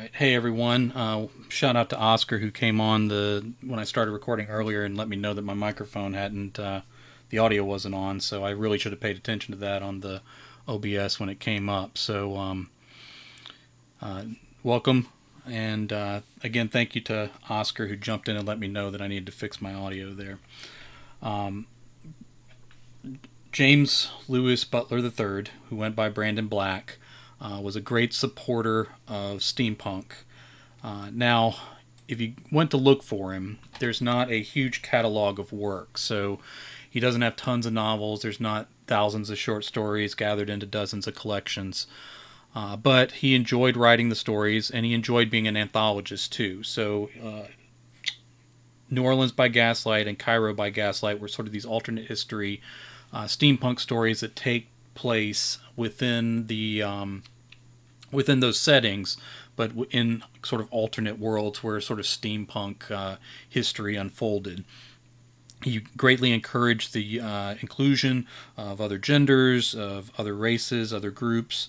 right. Hey everyone. Shout out to Oscar who came on the when I started recording earlier and let me know that my microphone hadn't the audio wasn't on. So I really should have paid attention to that on the OBS when it came up. So welcome and again thank you to Oscar who jumped in and let me know that I needed to fix my audio there. Um, James Lewis Butler III, who went by Brandon Black, was a great supporter of steampunk. Now, if you went to look for him, there's not a huge catalog of work. So he doesn't have tons of novels. There's not thousands of short stories gathered into dozens of collections. But he enjoyed writing the stories and he enjoyed being an anthologist too. So New Orleans by Gaslight and Cairo by Gaslight were sort of these alternate history steampunk stories that take place within those settings, but in sort of alternate worlds where sort of steampunk history unfolded. He greatly encouraged the inclusion of other genders, of other races, other groups,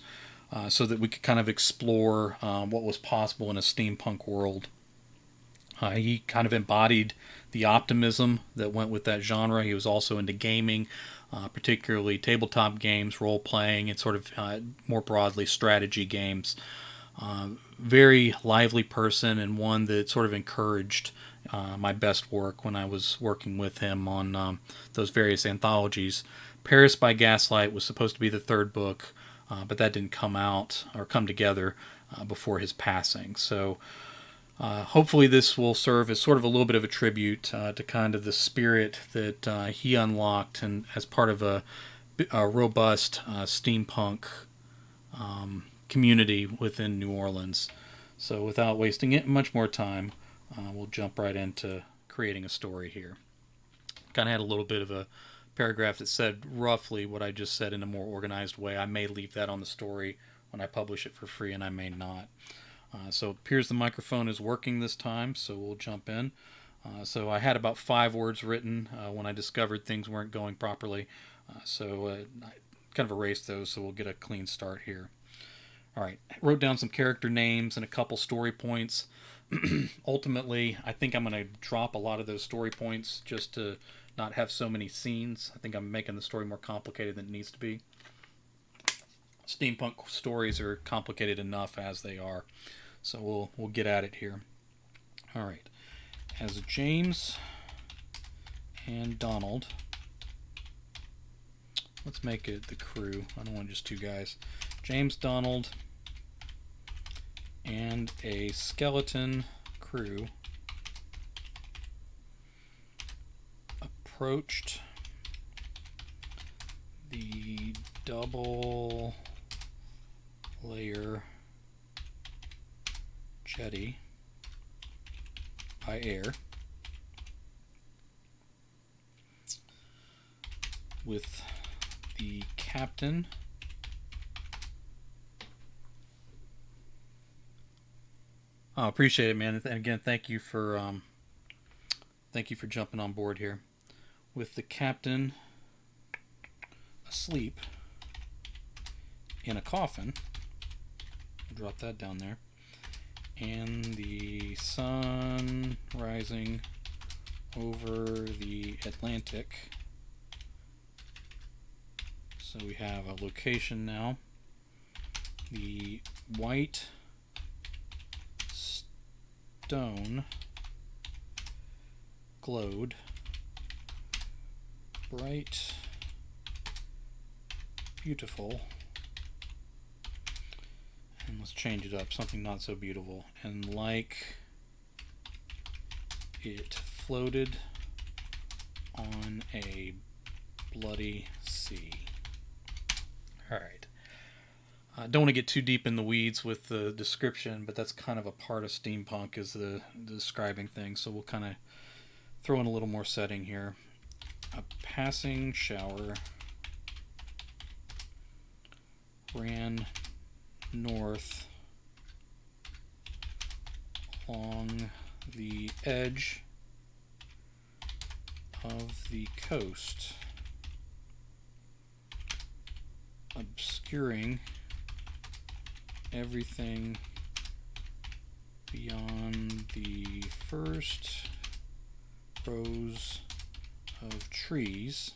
so that we could kind of explore what was possible in a steampunk world. He kind of embodied the optimism that went with that genre. He was also into gaming, particularly tabletop games, role playing, and sort of more broadly strategy games. Very lively person and one that sort of encouraged my best work when I was working with him on those various anthologies. Paris by Gaslight was supposed to be the third book, but that didn't come out or come together before his passing. So hopefully, this will serve as sort of a little bit of a tribute to kind of the spirit that he unlocked and as part of a robust steampunk community within New Orleans. So, without wasting it much more time, we'll jump right into creating a story here. Kind of had a little bit of a paragraph that said roughly what I just said in a more organized way. I may leave that on the story when I publish it for free, and I may not. So it appears the microphone is working this time, so we'll jump in. So I had about 5 words written when I discovered things weren't going properly. I kind of erased those, so we'll get a clean start here. All right, I wrote down some character names and a couple story points. Ultimately, I think I'm going to drop a lot of those story points just to not have so many scenes. I think I'm making the story more complicated than it needs to be. Steampunk stories are complicated enough as they are. So we'll get at it here. All right. As James and Donald, let's make it the crew. I don't want just 2 guys. James, Donald, and a skeleton crew approached the double layer jetty by air with the captain appreciate it, man. And again, thank you for jumping on board here. With the captain asleep in a coffin, I'll drop that down there, and the sun rising over the Atlantic. So we have a location now. The white stone glowed bright, beautiful, and let's change it up, something not so beautiful, and like it floated on a bloody sea. All right. I don't want to get too deep in the weeds with the description, but that's kind of a part of steampunk is the describing things. So we'll kind of throw in a little more setting here. A passing shower ran north along the edge of the coast, obscuring everything beyond the first rows of trees.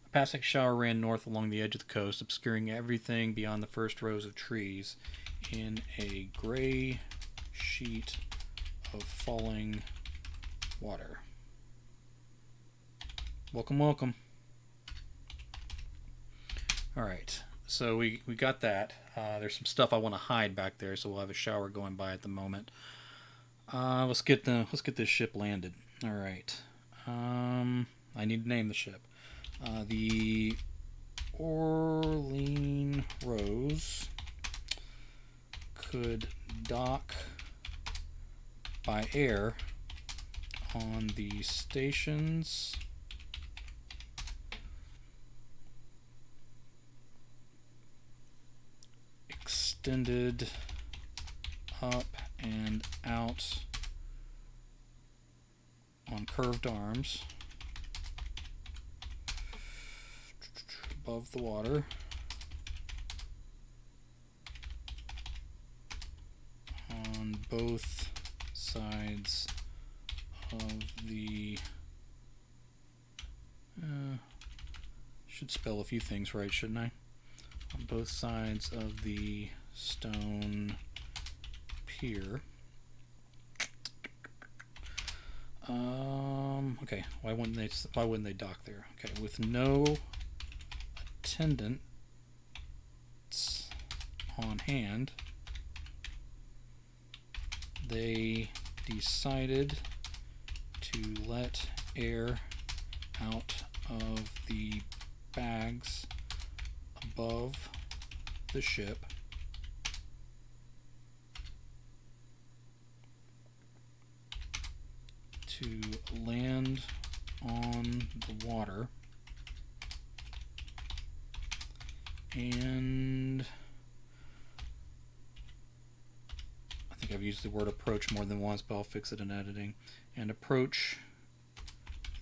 A passing shower ran north along the edge of the coast, obscuring everything beyond the first rows of trees in a gray sheet of falling water. Welcome, welcome. Alright, so we got that. There's some stuff I want to hide back there, so we'll have a shower going by at the moment. Let's get this ship landed. Alright. I need to name the ship. The Orlean Rose could dock by air on the station's extended up and out on curved arms above the water on both sides of the should spell a few things right, shouldn't I? On both sides of the stone pier. Okay, why wouldn't they dock there? Okay, with no attendants on hand, they decided to let air out of the bags above the ship to land on the water and I think I've used the word approach more than once, but I'll fix it in editing, and approach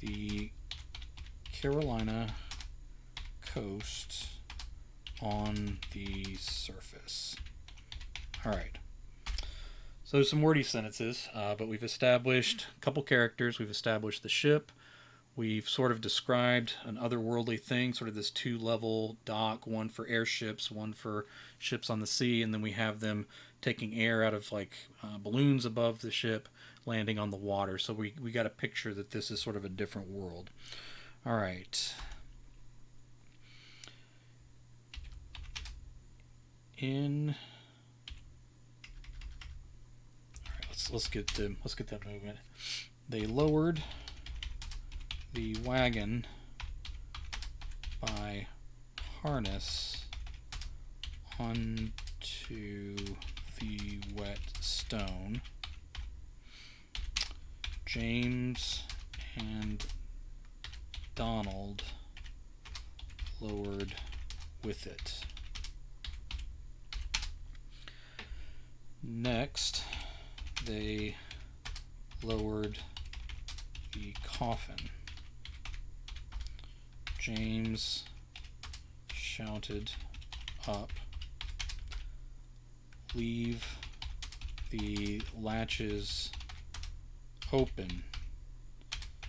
the Carolina coast on the surface. Alright. So there's some wordy sentences, but we've established a couple characters. We've established the ship. We've sort of described an otherworldly thing, sort of this two-level dock, one for airships, one for ships on the sea, and then we have them taking air out of like balloons above the ship, landing on the water. So we got a picture that this is sort of a different world. All right. Let's get that movement. They lowered the wagon by harness onto the wet stone. James and Donald lowered with it. Next, they lowered the coffin. James shouted up, "Leave the latches open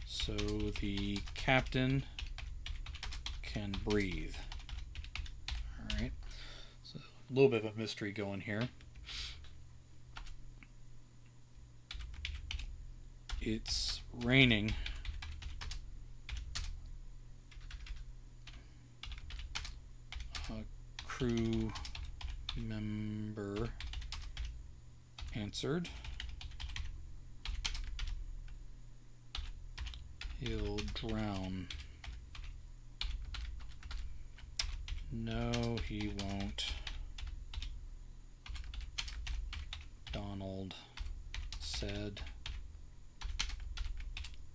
so the captain can breathe." Alright, so a little bit of a mystery going here. It's raining. A crew member answered. He'll drown. No, he won't. Donald said.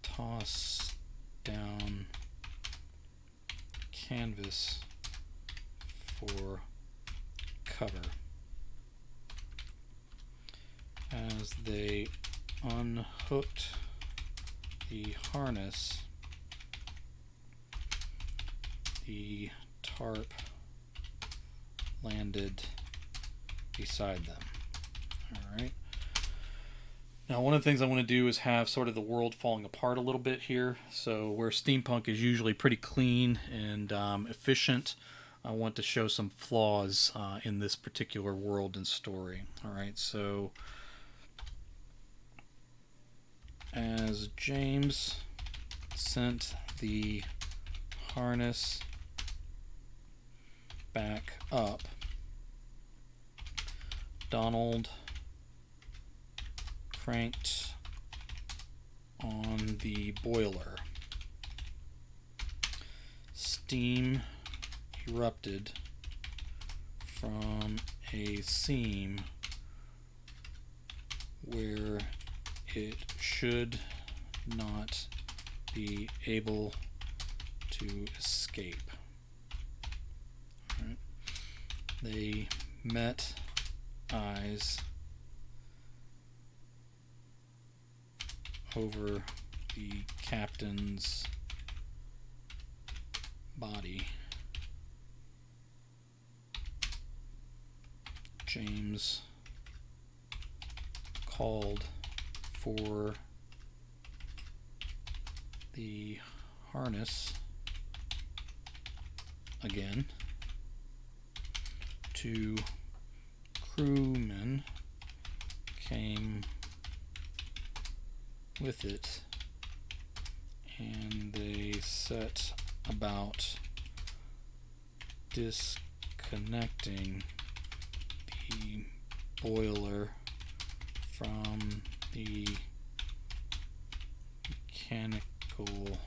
Toss down canvas for cover. As they unhooked the harness, the tarp landed beside them. Alright. Now, one of the things I want to do is have sort of the world falling apart a little bit here. So, where steampunk is usually pretty clean and efficient, I want to show some flaws in this particular world and story. Alright, so as James sent the harness back up, Donald cranked on the boiler. Steam erupted from a seam where it should not be able to escape. Right. They met eyes over the captain's body. James called for the harness again. Two crewmen came with it, and they set about disconnecting the boiler from the mechanical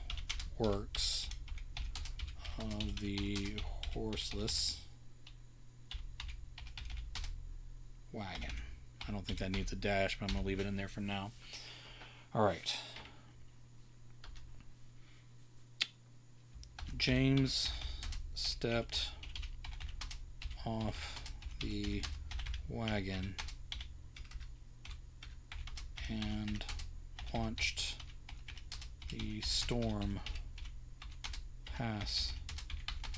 works of the horseless wagon. I don't think that needs a dash, but I'm going to leave it in there for now. Alright. James stepped off the wagon and watched the storm pass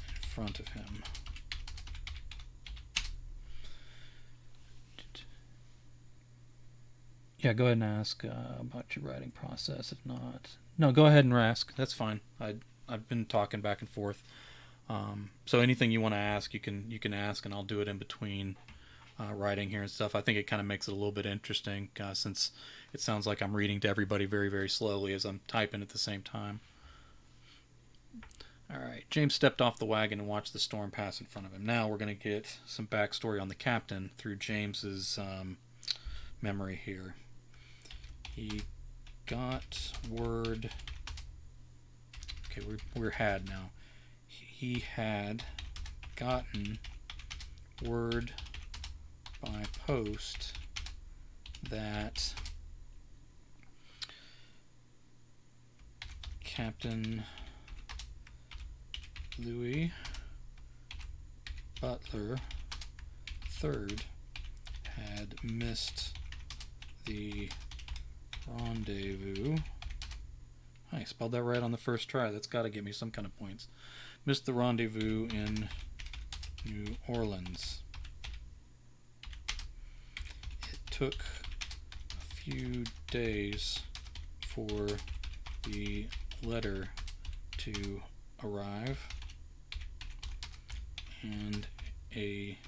in front of him. Yeah, go ahead and ask about your writing process. If not, no, go ahead and ask. That's fine. I've been talking back and forth. So anything you want to ask, you can ask, and I'll do it in between writing here and stuff. I think it kind of makes it a little bit interesting since it sounds like I'm reading to everybody very, very slowly as I'm typing at the same time. All right, James stepped off the wagon and watched the storm pass in front of him. Now we're going to get some backstory on the captain through James's memory here. He got word. Okay, we're had now. He had gotten word by post that Captain Louis Butler III had missed the rendezvous. I spelled that right on the first try. That's got to give me some kind of points. Missed the rendezvous in New Orleans. It took a few days for the letter to arrive, and a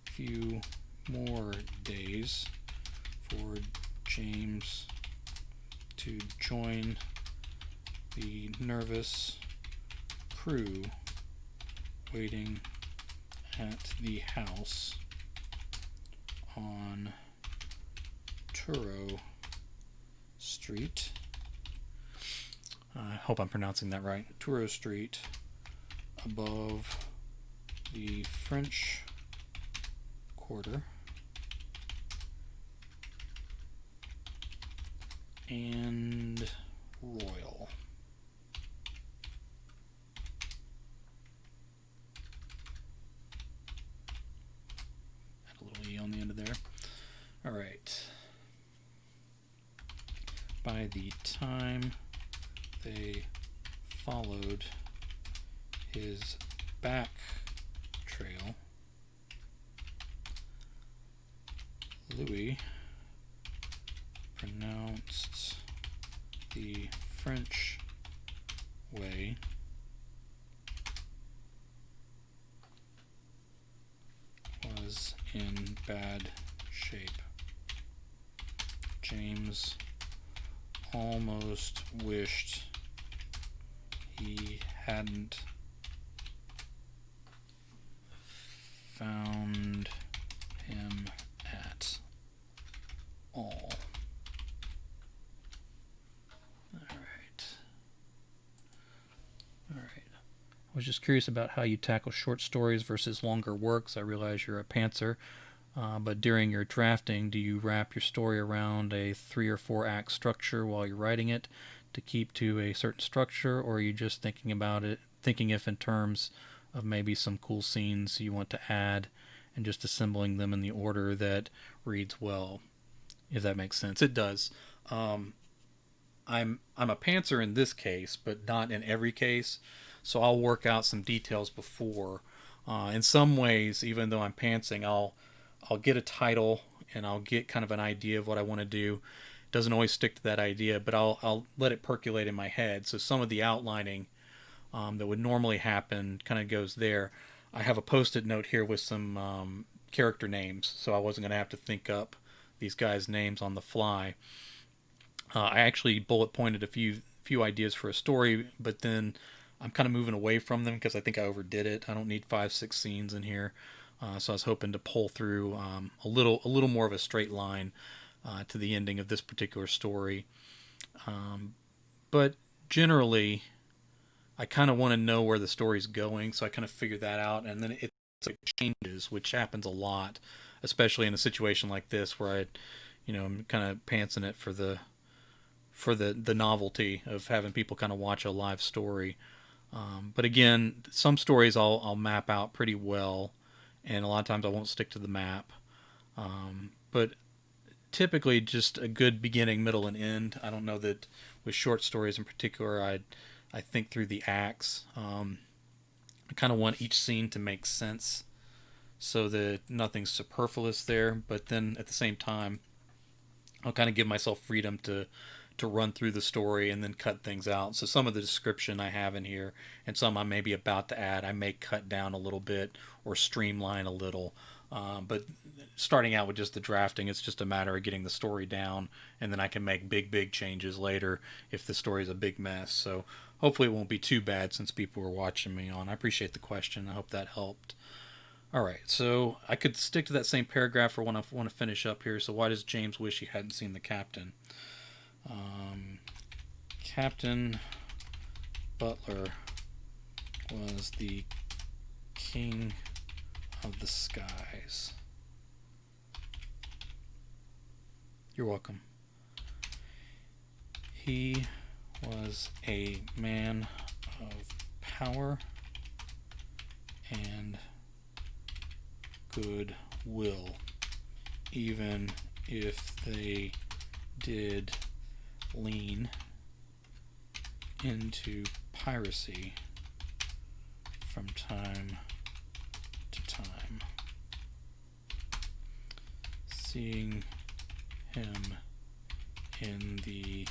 few more days for James to join the nervous crew waiting at the house on Turo Street. I hope I'm pronouncing that right. Turo Street, above the French Quarter and Royal. Add a little E on the end of there. All right. By the time they followed his back trail, Louis pronounced the French way, was in bad shape. James almost wished he hadn't found him at all. All right. I was just curious about how you tackle short stories versus longer works. I realize you're a pantser, but during your drafting, do you wrap your story around a 3 or 4 act structure while you're writing it to keep to a certain structure, or are you just thinking about it, thinking if in terms of maybe some cool scenes you want to add and just assembling them in the order that reads well, if that makes sense? It does. I'm a pantser in this case, but not in every case. So I'll work out some details before. In some ways, even though I'm pantsing, I'll get a title and I'll get kind of an idea of what I want to do. It doesn't always stick to that idea, but I'll let it percolate in my head. So some of the outlining that would normally happen kind of goes there. I have a post-it note here with some character names, so I wasn't going to have to think up these guys' names on the fly. I actually bullet pointed a few ideas for a story, but then I'm kind of moving away from them because I think I overdid it. I don't need 5-6 scenes in here, so I was hoping to pull through a little more of a straight line to the ending of this particular story. But generally, I kind of want to know where the story's going, so I kind of figure that out, and then it changes, which happens a lot, especially in a situation like this where I'm kind of pantsing it for the novelty of having people kind of watch a live story. But again, some stories I'll map out pretty well, and a lot of times I won't stick to the map. But typically, just a good beginning, middle, and end. I don't know that with short stories in particular, I think through the acts. I kind of want each scene to make sense so that nothing's superfluous there, but then at the same time, I'll kind of give myself freedom to run through the story and then cut things out. So some of the description I have in here and some I may be about to add, I may cut down a little bit or streamline a little. But starting out with just the drafting, it's just a matter of getting the story down, and then I can make big changes later if the story is a big mess. So hopefully it won't be too bad since people were watching me on. I appreciate the question. I hope that helped. All right, so I could stick to that same paragraph for when I want to finish up here. So why does James wish he hadn't seen the captain? Captain Butler was the king of the skies. You're welcome. He was a man of power and good will, even if they did lean into piracy from time to time. Seeing him in the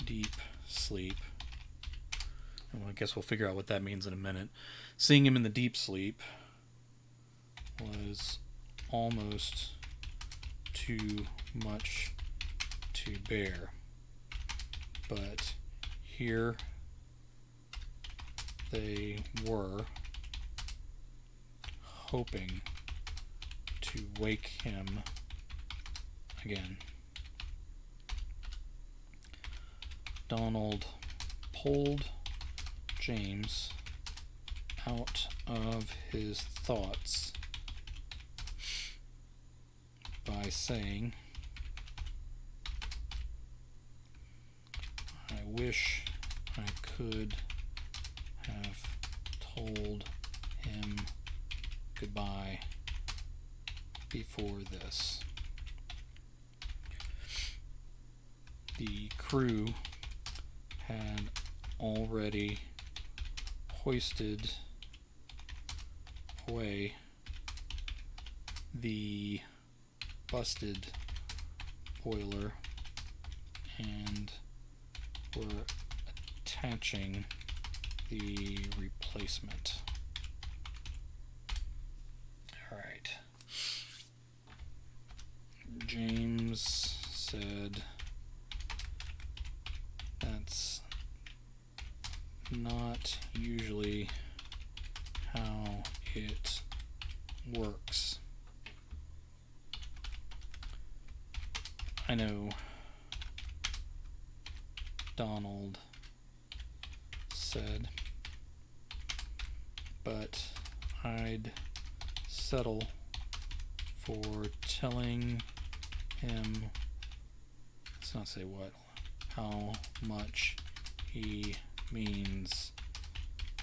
deep sleep, and I guess we'll figure out what that means in a minute. Seeing him in the deep sleep was almost too much to bear, but here they were, hoping to wake him again. Donald pulled James out of his thoughts by saying, I wish I could have told him goodbye before this. The crew had already hoisted away the busted boiler, and we're attaching the replacement. Alright. James said that's not usually how it works. I know, Donald said, but I'd settle for telling him, let's not say what, how much he means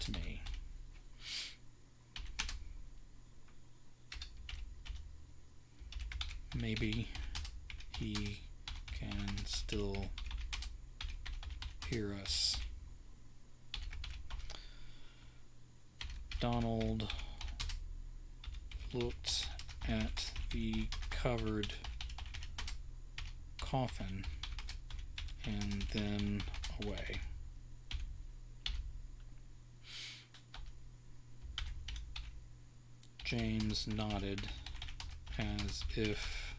to me. Maybe he can still hear us. Donald looked at the covered coffin and then away. James nodded as if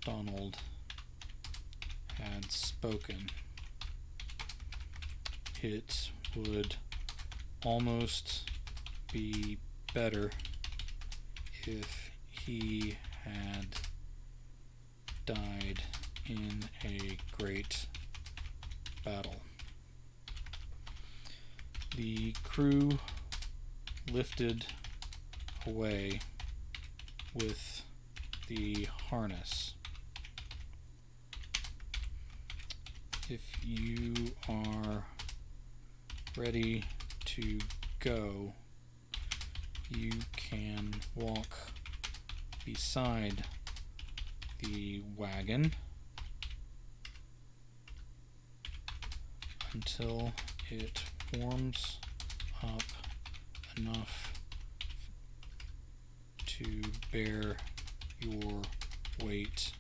Donald had spoken. It would almost be better if he had died in a great battle. The crew lifted away with the harness. If you are ready to go, you can walk beside the wagon until it warms up enough to bear your weight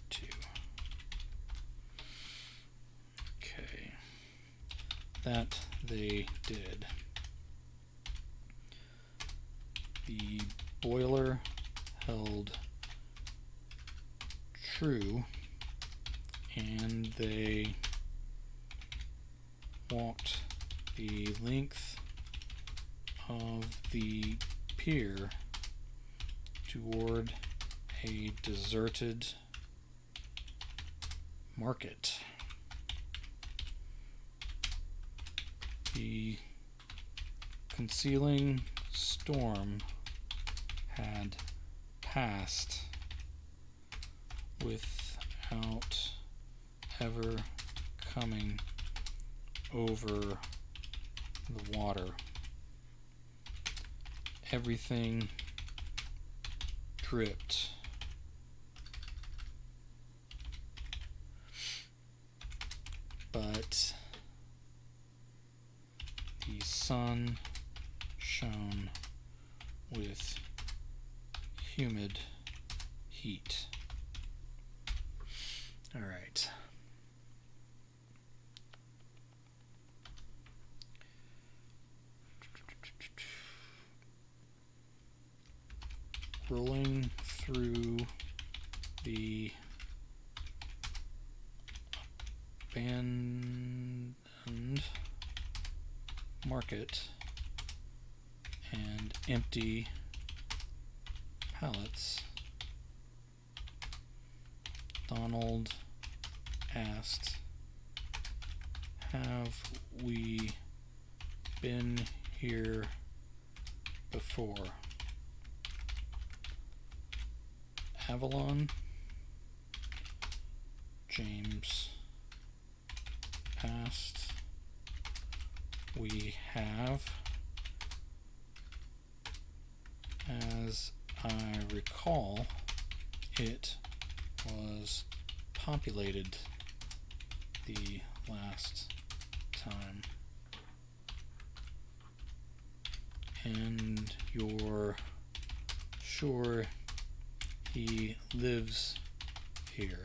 to. Okay, that they did. The boiler held true, and they walked the length of the pier toward a deserted market. The concealing storm had passed without ever coming over the water. Everything dripped. But the sun shone with humid heat. All right. Rolling through the abandoned market and empty pallets, Donald asked, "Have we been here before?" Avalon? James asked. "We have. As I recall, it was populated the last time." "And you're sure He lives here.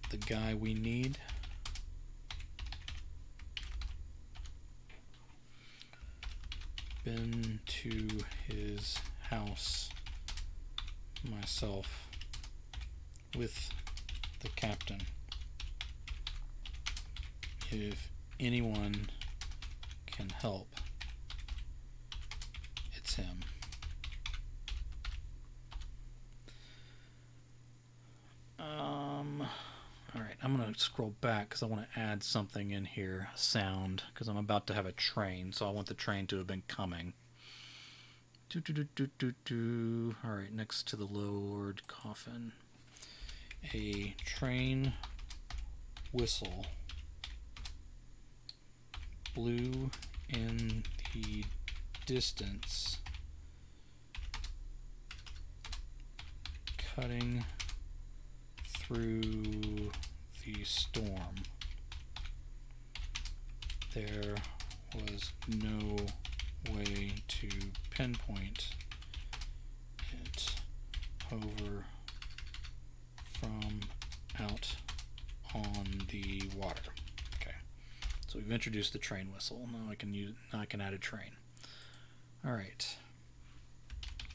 The guy we need. Been to his house myself with the captain. If anyone can help, it's him. Alright, I'm going to scroll back because I want to add something in here, sound, because I'm about to have a train, so I want the train to have been coming. Alright, next to the lowered coffin. A train whistle blew in the distance, cutting through the storm. There was no way to pinpoint it over from out on the water. Okay, so we've introduced the train whistle. Now I can add a train. All right.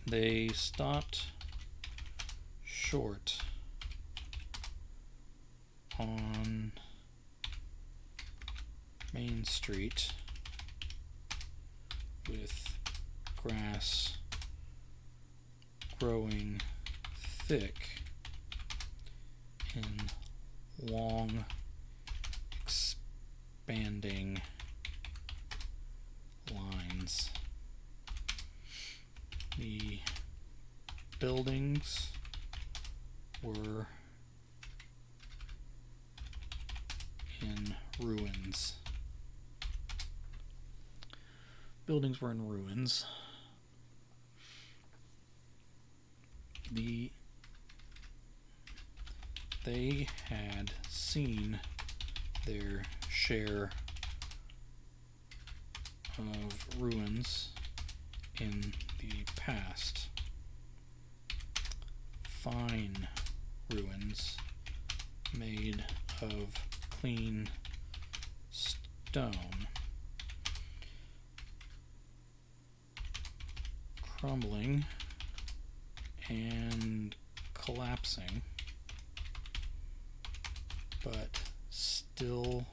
They stopped short on Main Street with grass growing thick in long expanding lines. The buildings were in ruins. Buildings were in ruins. They had seen their share of ruins in the past. Fine ruins made of clean stone, crumbling and collapsing, but still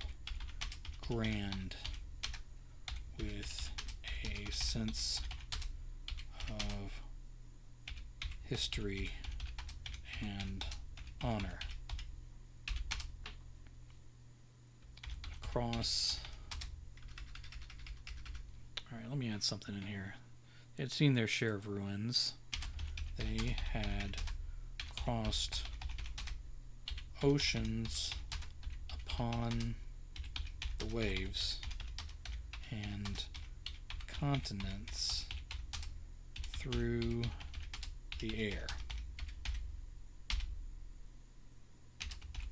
grand, with a sense of history and honor. Across. Alright, let me add something in here. They had seen their share of ruins. They had crossed oceans upon the waves and continents through the air.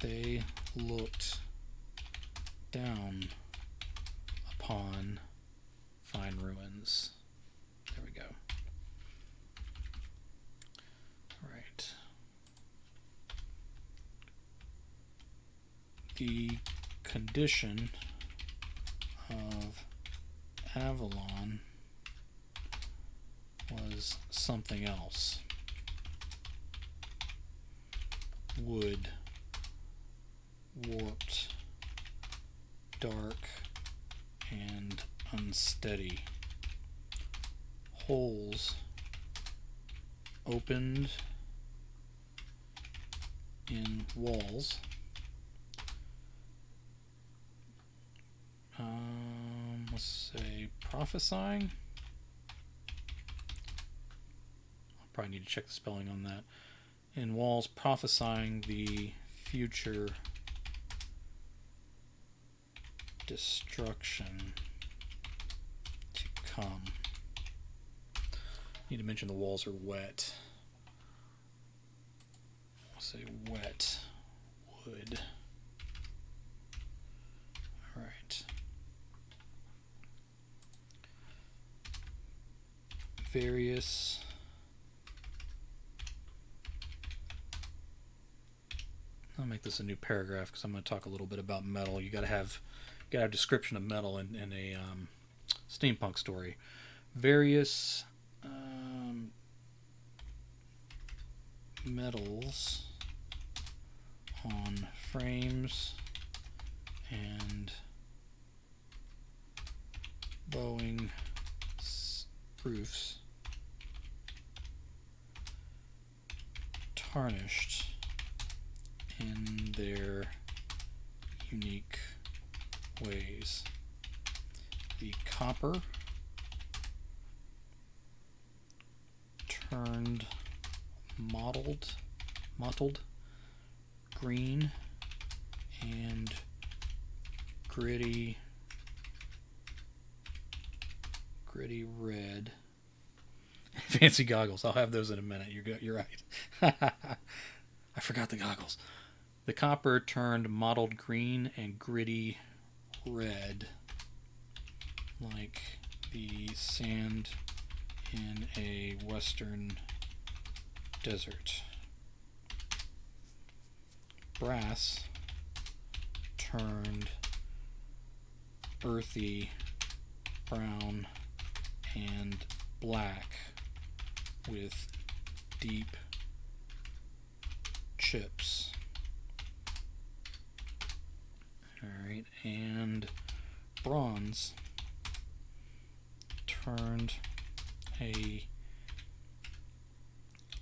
They looked down upon fine ruins. There we go. All right. The condition of Avalon was something else. Wood, warped, dark, and unsteady. Holes opened in walls. Let's say prophesying. I'll probably need to check the spelling on that. In walls prophesying the future destruction to come. Need to mention the walls are wet. I'll say wet wood. All right. Various I'll make this a new paragraph because I'm going to talk a little bit about metal. You got to have a description of metal in a steampunk story. Various metals on frames and bowing roofs tarnished in their unique ways. The copper turned mottled green and gritty red. Fancy goggles. I'll have those in a minute. You're right. I forgot the goggles. The copper turned mottled green and gritty red, like the sand in a western desert. Brass turned earthy brown and black with deep chips. Alright, and bronze turned a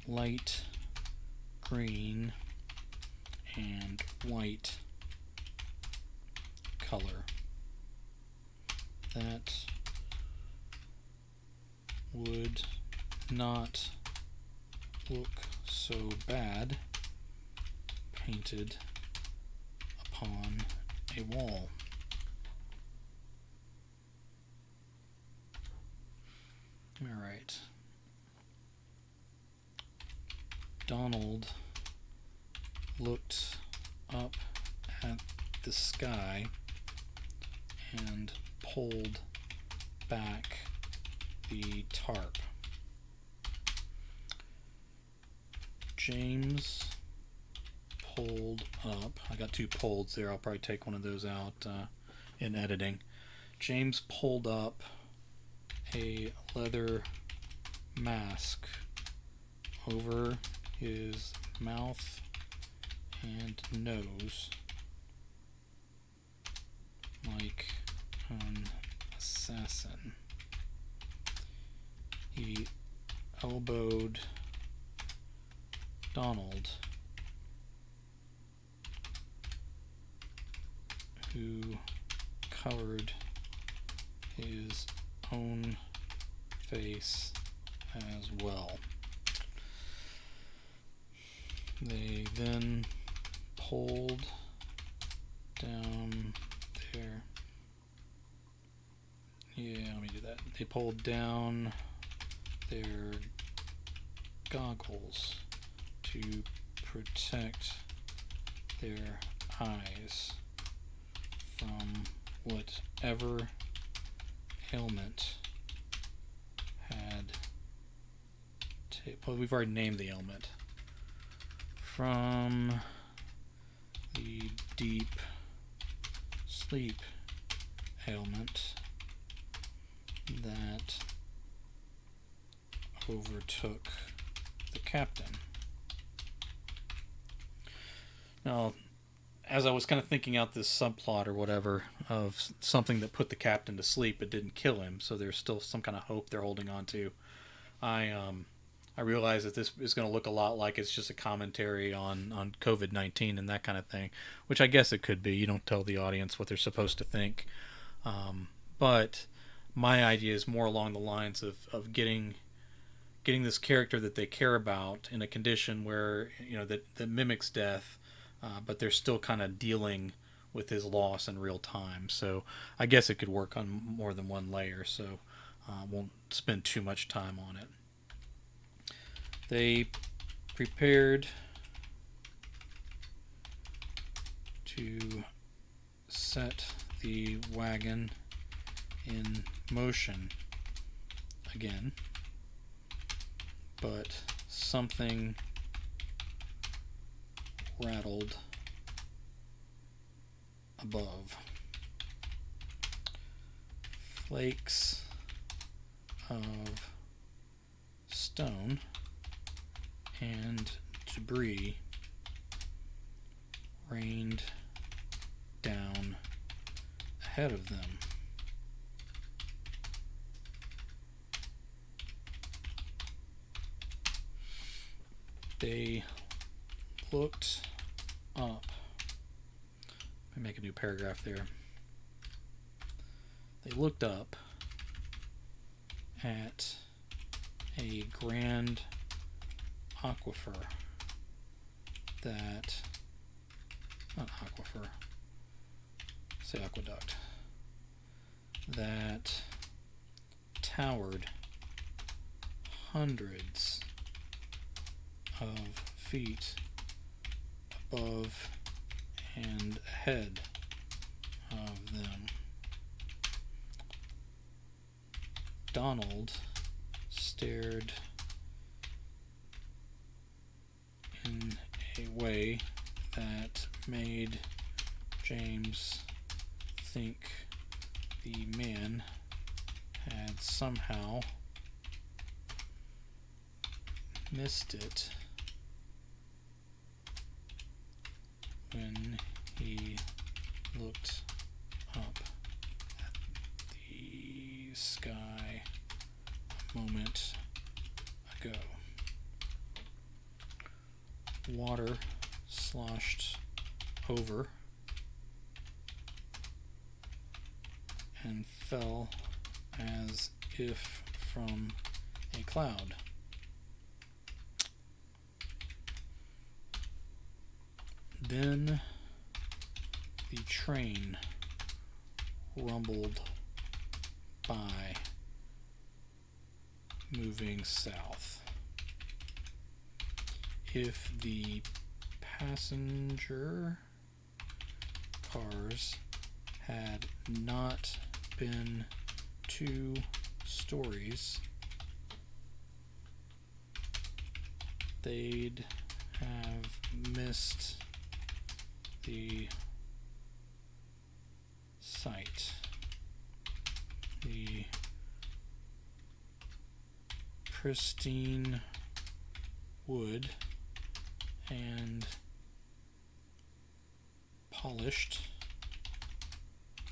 light green and white color that would not look so bad painted upon a wall. All right. Donald looked up at the sky and pulled back the tarp. James pulled up. I got two pulls there. I'll probably take one of those out in editing. James pulled up a leather mask over his mouth and nose like an assassin. He elbowed Donald, who covered his own face as well. They then pulled down their... Yeah, let me do that. They pulled down their goggles to protect their eyes from whatever ailment had well, we've already named the ailment. From the deep sleep ailment that overtook the captain. Now, as I was kind of thinking out this subplot or whatever of something that put the captain to sleep but didn't kill him, so there's still some kind of hope they're holding on to, I realize that this is going to look a lot like it's just a commentary on COVID-19 and that kind of thing, which I guess it could be. You don't tell the audience what they're supposed to think. But my idea is more along the lines of getting this character that they care about in a condition where, you know, that mimics death, but they're still kind of dealing with his loss in real time. So I guess it could work on more than one layer, so won't spend too much time on it. They prepared to set the wagon in motion again, but something rattled above. Flakes of stone and debris rained down ahead of them. They looked up. Let me make a new paragraph there. They looked up at a grand aquifer that, not aquifer, say aqueduct, that towered hundreds of feet above and ahead of them. Donald stared in a way that made James think the man had somehow missed it when he looked up at the sky a moment ago. Water sloshed over and fell as if from a cloud. Then the train rumbled by, moving south. If the passenger cars had not been 2 stories, they'd have missed the sight. The pristine wood and polished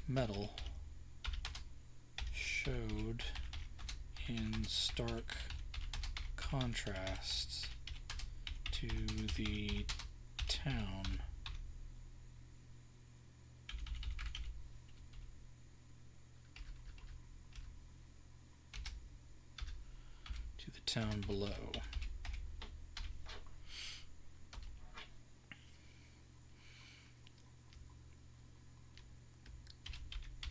metal showed in stark contrast to the town. Town below.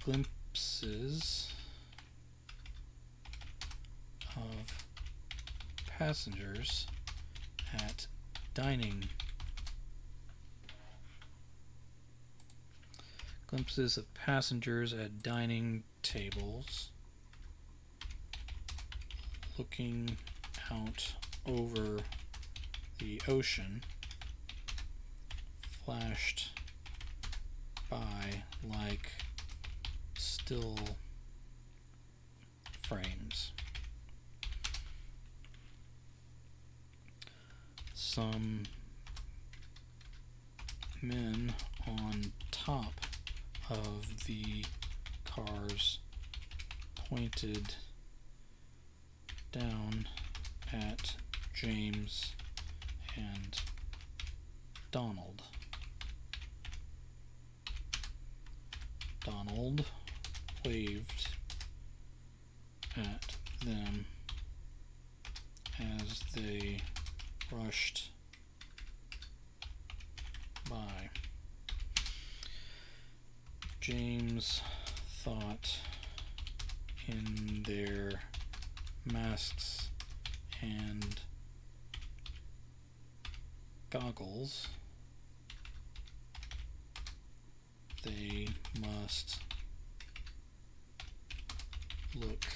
Glimpses of passengers at dining. Glimpses of passengers at dining tables, looking out over the ocean, flashed by like still frames. Some men on top of the cars pointed down at James and Donald. Donald waved at them as they rushed by. James thought in their masks and goggles they must look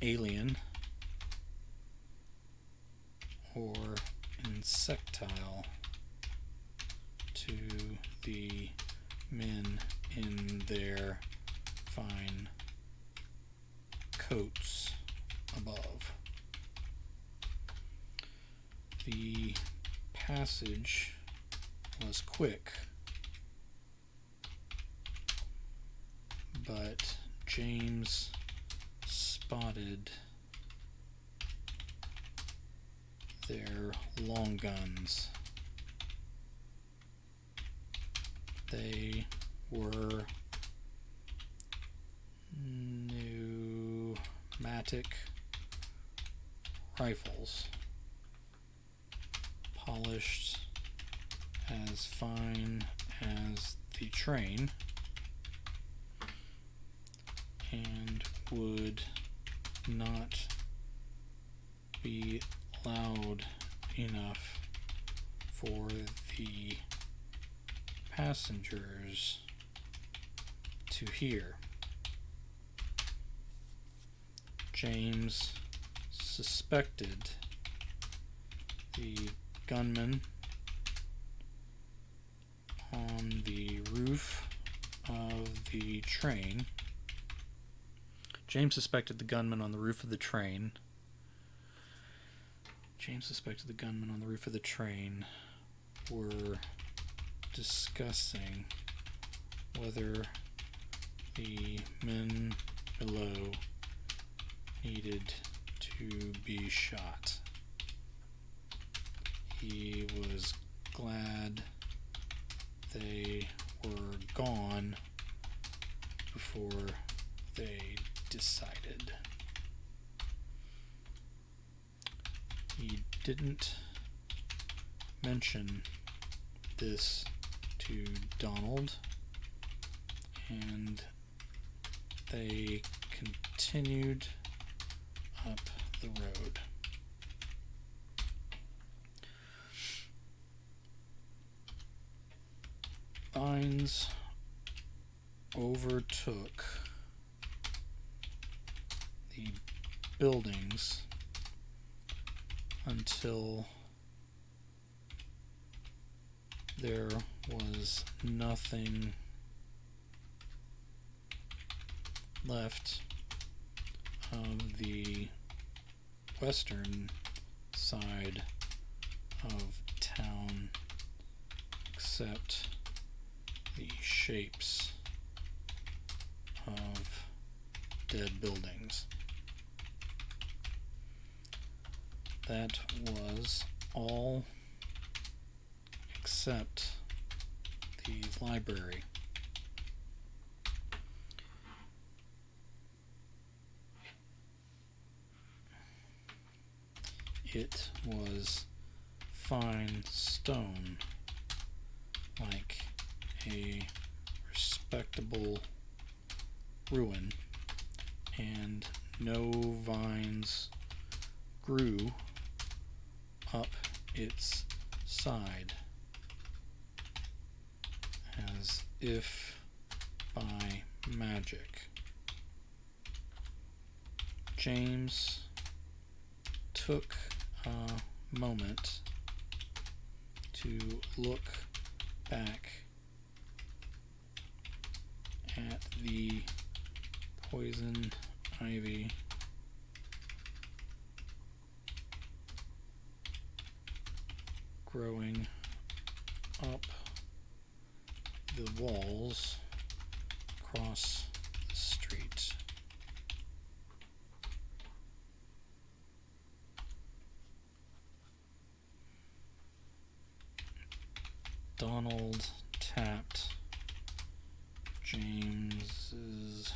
alien or insectile to the men in their fine coats above. The passage was quick, but James spotted their long guns. They were pneumatic rifles, polished as fine as the train, and would not be loud enough for the passengers to hear. James suspected the gunman on the roof of the train. James suspected the gunman on the roof of the train. Were discussing whether the men below needed to be shot. He was glad they were gone before they decided. He didn't mention this to Donald, and they continued up the road. Vines overtook the buildings until there was nothing left of the western side of town except the shapes of dead buildings. That was all except the library. It was fine stone, like a respectable ruin, and no vines grew up its side, as if by magic. James took a moment to look back at the poison ivy growing up the walls across the street. Donald tapped James's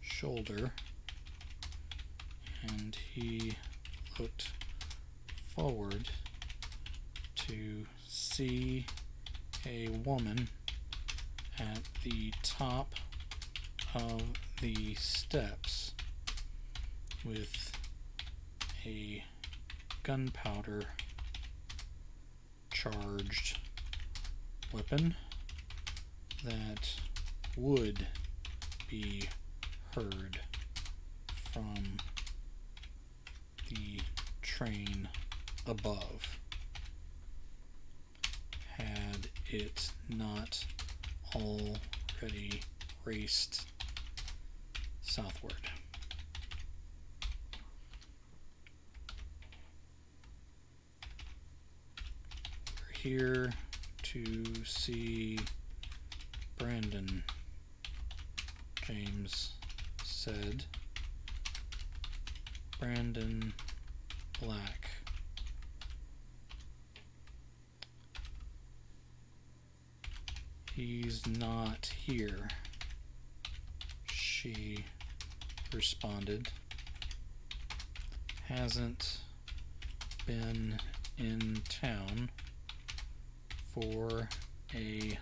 shoulder, and he looked forward to see a woman at the top of the steps with a gunpowder charged weapon that would be heard from the train above, had it not already raced southward. We're here to see Brandon, James said. Brandon Black. He's not here, she responded. Hasn't been in town for a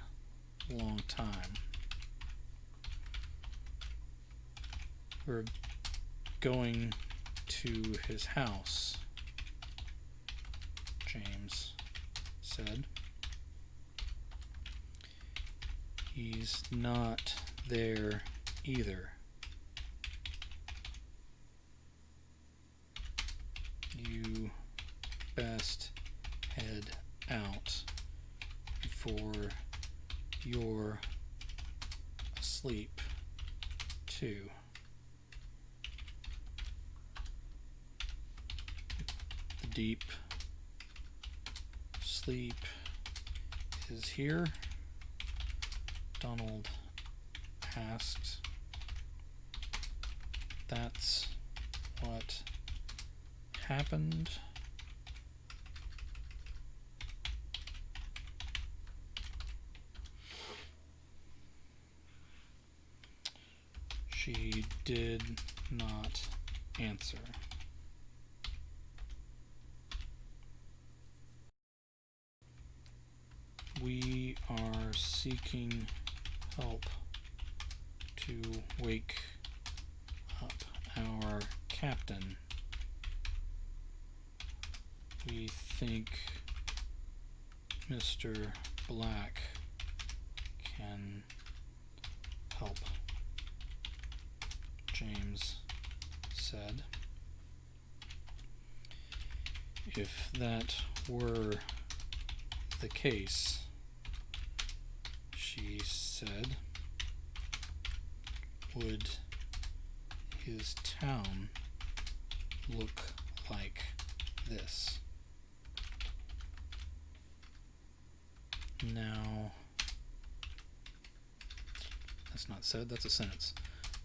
long time. We're going to his house, James said. He's not there either. You best head out before you're asleep, too. The deep sleep is here? Donald asked. That's what happened? She did not answer. We are seeking help to wake up our captain. We think Mr. Black can help, James said. If that were the case, she said, would his town look like this? Now, that's not said, that's a sentence.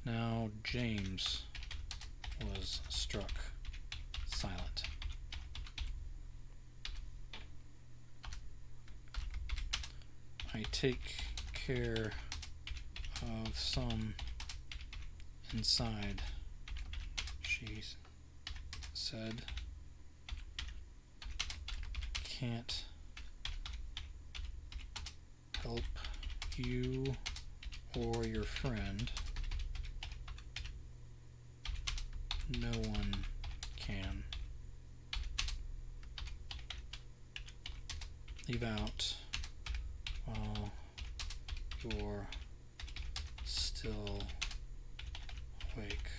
Now James was struck silent. I take care of some inside, she said. Can't help you or your friend. No one can. Leave out while you're still awake.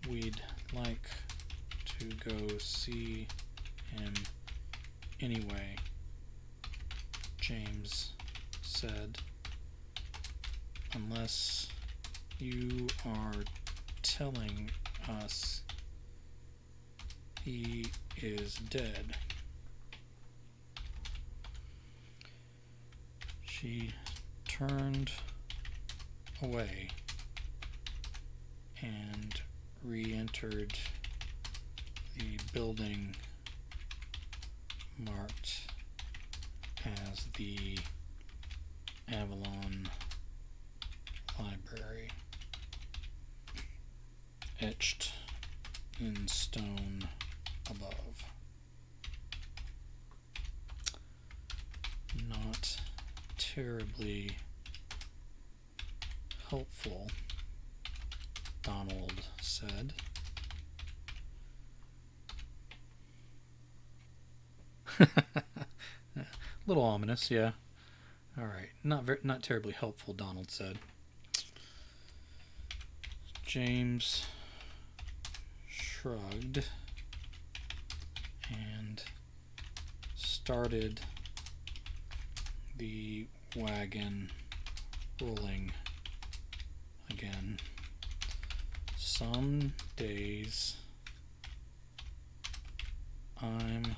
We'd like to go see him anyway, James said, unless you are telling us he is dead. She turned away and re-entered the building marked as the Avalon Library, etched in stone above. Not terribly helpful, Donald said. A little ominous, yeah. All right, not terribly helpful, Donald said. James shrugged and started the wagon rolling again. Some days I'm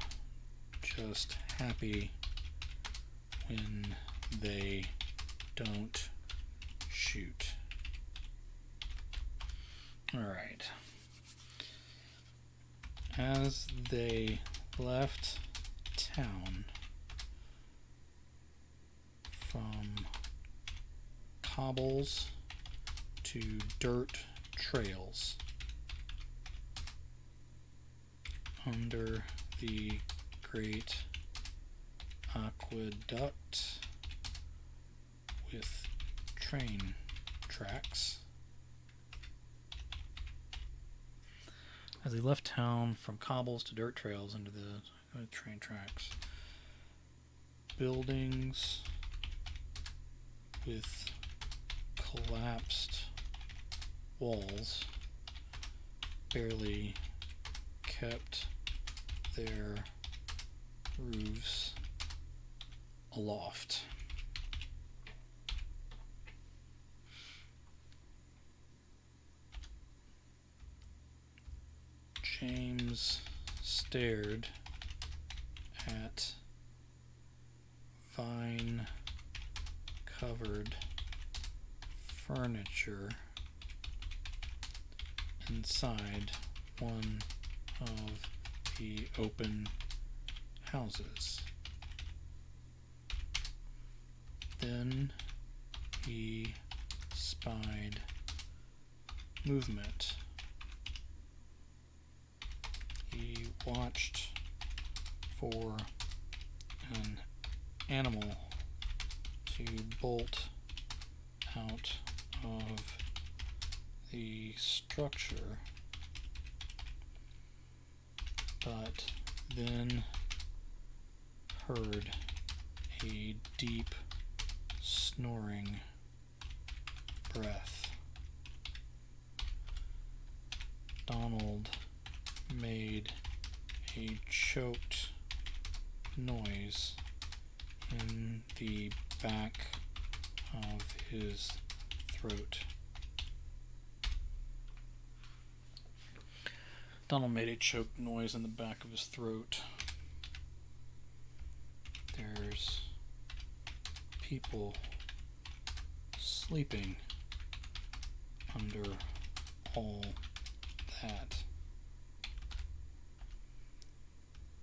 just happy when they don't shoot. Alright. As they left town from cobbles to dirt trails under the great aqueduct with train tracks. As they left town from cobbles to dirt trails under the train tracks, buildings with collapsed walls barely kept their roofs aloft. James stared at vine-covered furniture inside one of the open houses. Then he spied movement. He watched for an animal to bolt out of the structure, but then heard a deep snoring breath. Donald made a choked noise in the back of his throat. Donald made a choked noise in the back of his throat. There's people sleeping under all that.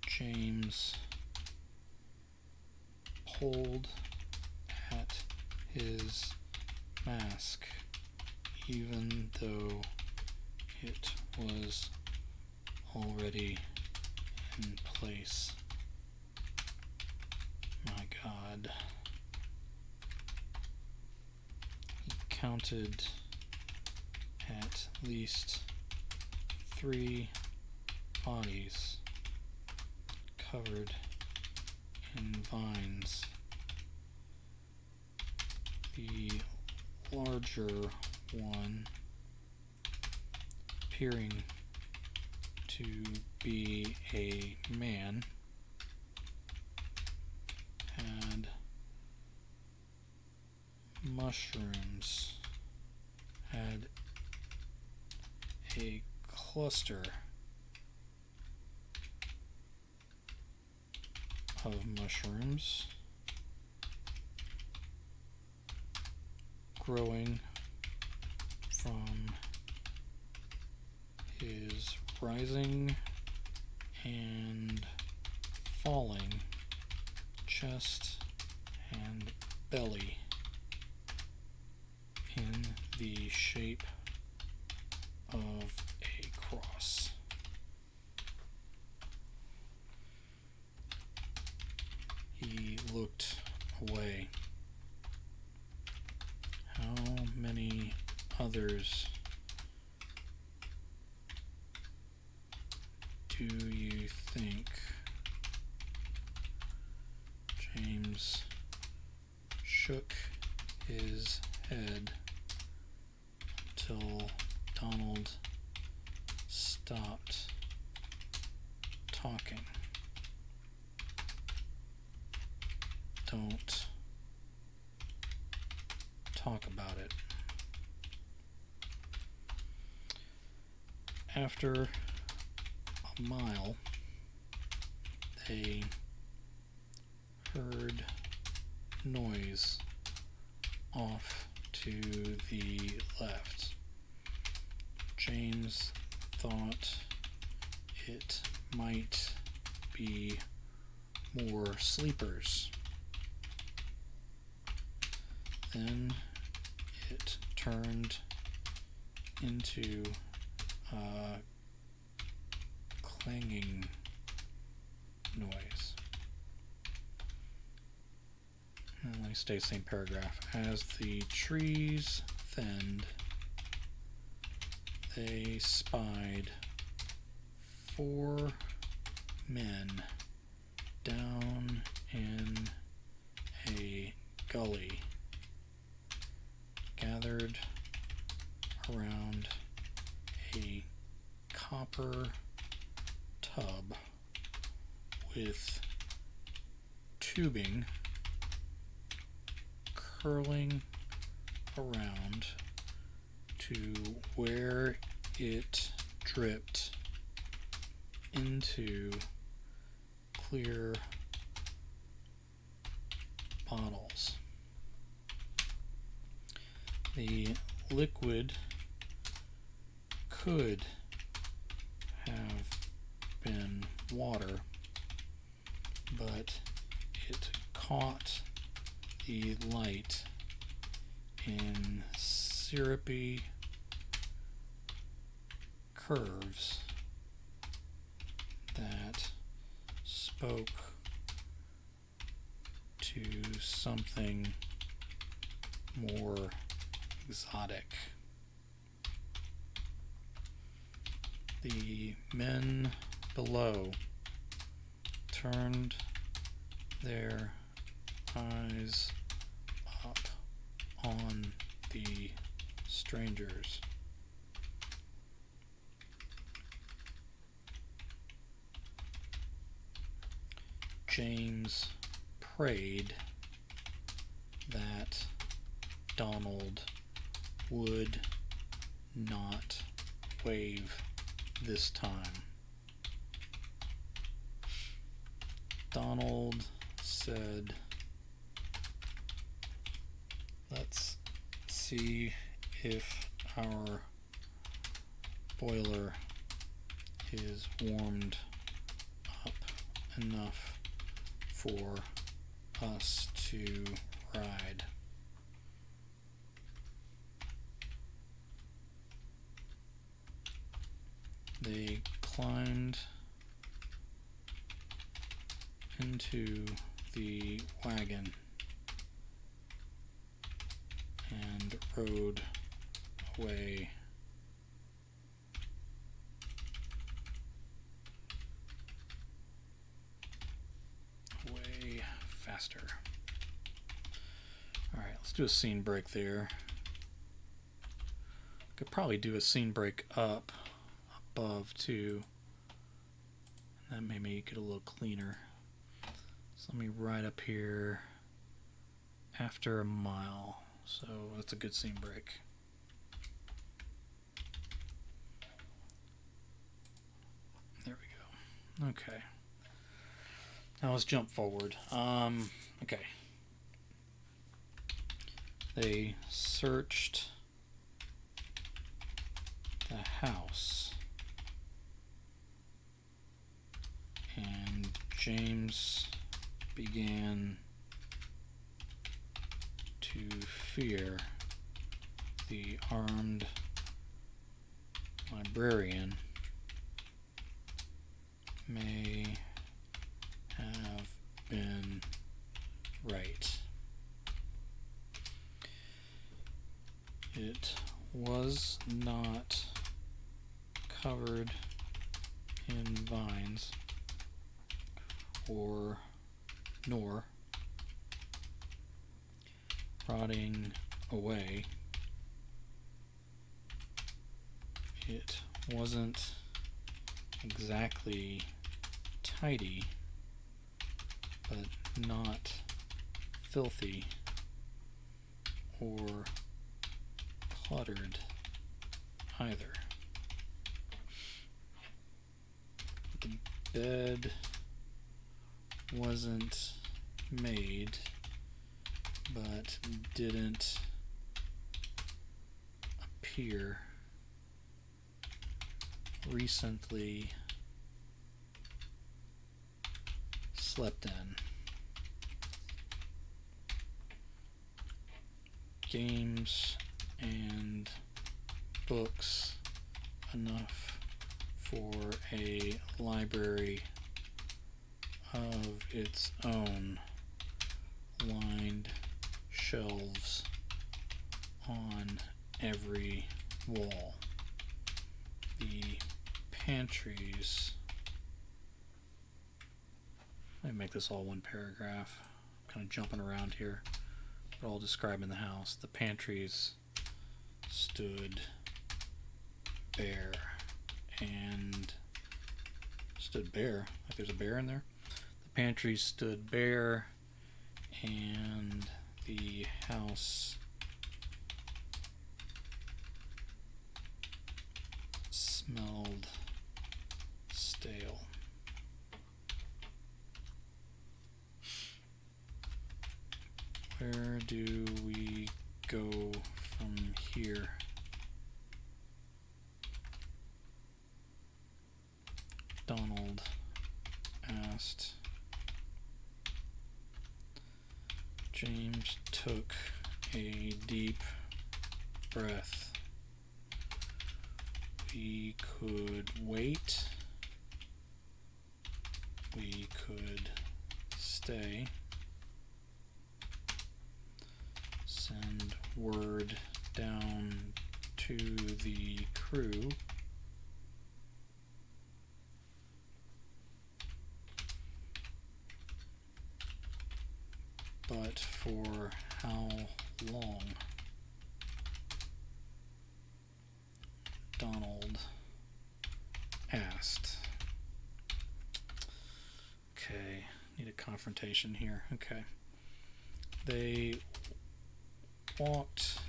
James pulled at his mask, even though it was already in place. My God. He counted at least 3 bodies covered in vines. The larger one, appearing to be a man, had mushrooms, had a cluster of mushrooms growing from his rising and falling chest and belly in the shape of a cross. He looked away. How many others do you think? James shook his head until Donald stopped talking. Don't talk about it. After a mile, they heard noise off to the left. James thought it might be more sleepers. Then it turned into a clanging noise. And let me stay same paragraph. As the trees thinned, they spied 4 men down in a gully, gathered around a copper tub with tubing curling around to where it dripped into clear bottles. The liquid could have been water, but it caught the light in syrupy curves that spoke to something more exotic. The men below turned their eyes up on the strangers. James prayed that Donald would not wave this time. Donald said, "Let's see if our boiler is warmed up enough for us to ride." They climbed into the wagon and rode away. Way faster. Alright, let's do a scene break there. Could probably do a scene break up above too. That may make it a little cleaner. So let me write up here after a mile. So that's a good scene break. There we go. Okay. Now let's jump forward. Okay. They searched the house, and James began to fear the armed librarian may have been right. It was not covered in vines nor rotting away. It wasn't exactly tidy, but not filthy or cluttered either. The bed wasn't made, but didn't appear recently slept in. Games and books enough for a library of its own, lined shelves on every wall. The pantries, let me make this all one paragraph, I'm kind of jumping around here, but all describing the house. The pantries stood bare, and stood bare, like there's a bear in there. The pantry stood bare, and the house smelled stale. Where do we go from here? Donald asked. James took a deep breath. We could wait. We could stay. Send word down to the crew. But for how long? Donald asked. Okay, need a confrontation here. Okay. They walked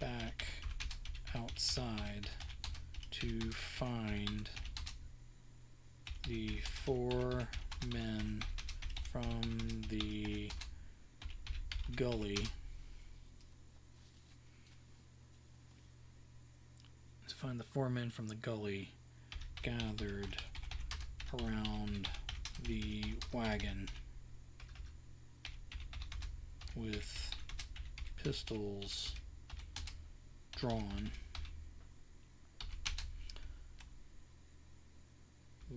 back outside to find the four men from the gully gathered around the wagon with pistols drawn.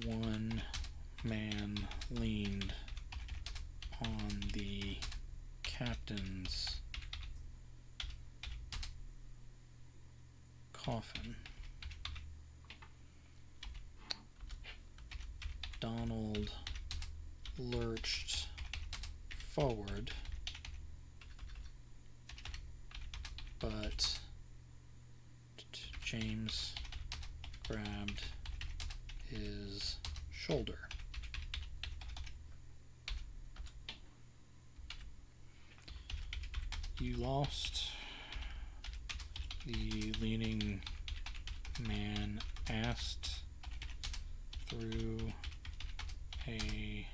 One man leaned on the captain's coffin. Donald lurched forward, but James grabbed his shoulder. You lost? The leaning man asked through a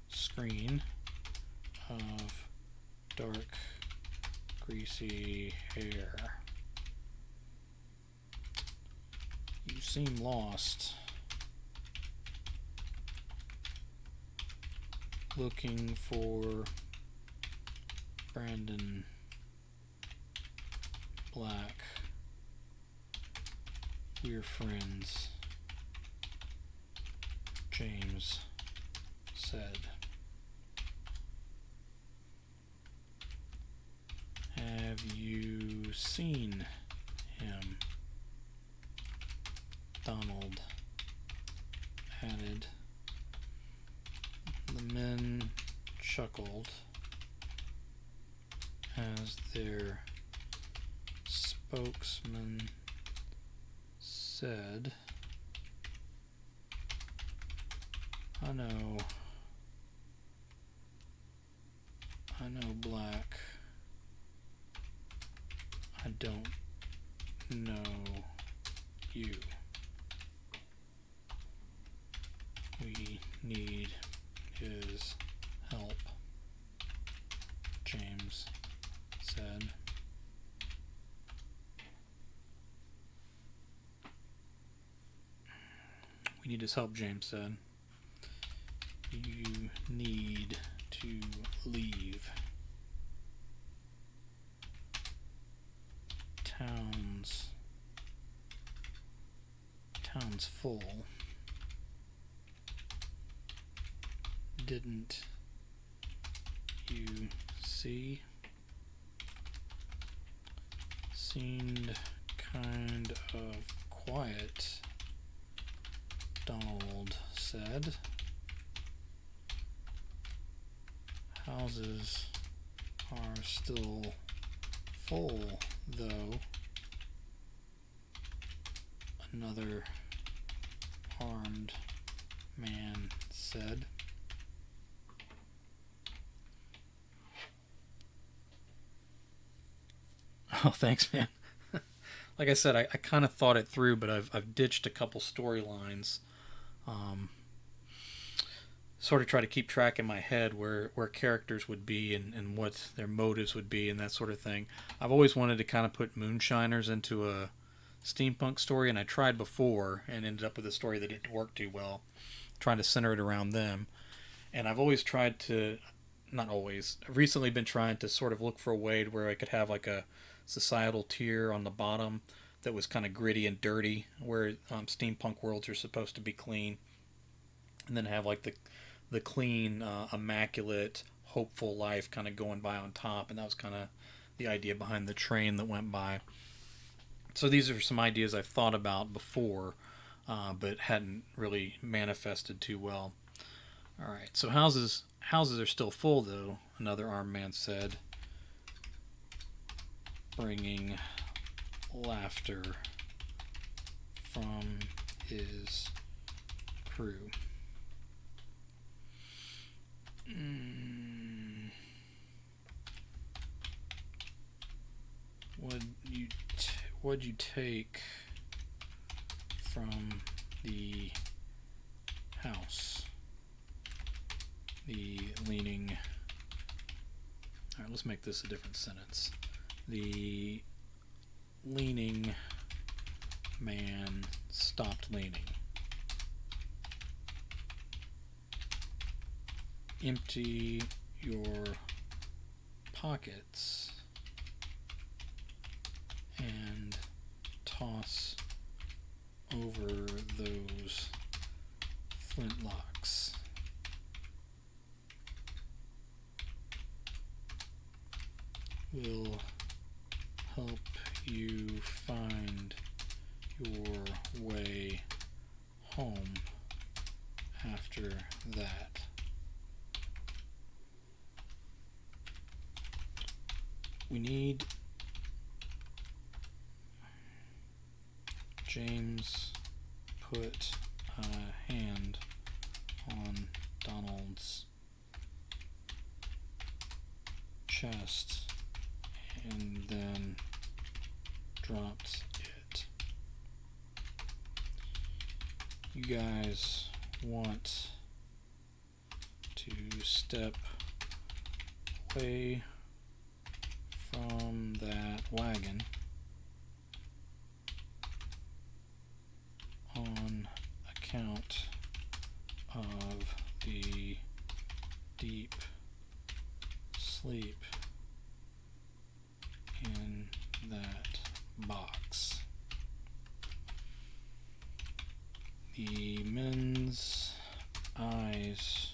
screen of dark, greasy hair. You seem lost. Looking for Brandon Black. We're friends, James said. Have you seen him? Donald added. The men chuckled as their spokesman said, I know Black don't know you. We need his help, James said. We need his help, James said. You need to leave. Town's full. Didn't you see? Seemed kind of quiet, Donald said. Houses are still full, though, another armed man said. Oh, thanks, man. Like I said, I kind of thought it through, but I've ditched a couple storylines. Sort of try to keep track in my head where characters would be and what their motives would be and that sort of thing. I've always wanted to kind of put moonshiners into a steampunk story, and I tried before and ended up with a story that didn't work too well, trying to center it around them. And I've always tried to, not always, I've recently been trying to sort of look for a way to where I could have like a societal tier on the bottom that was kind of gritty and dirty, where steampunk worlds are supposed to be clean, and then have like the clean, immaculate, hopeful life kind of going by on top, and that was kind of the idea behind the train that went by. So these are some ideas I've thought about before, but hadn't really manifested too well. All right, so houses are still full, though, another armed man said, bringing laughter from his crew. What'd you take from the house? The leaning. All right, let's make this a different sentence. The leaning man stopped leaning. Empty your pockets and toss over those flintlocks. Will help you find your way home after that. We need James put a hand on Donald's chest and then dropped it. You guys want to step away from that wagon on account of the deep sleep in that box. The men's eyes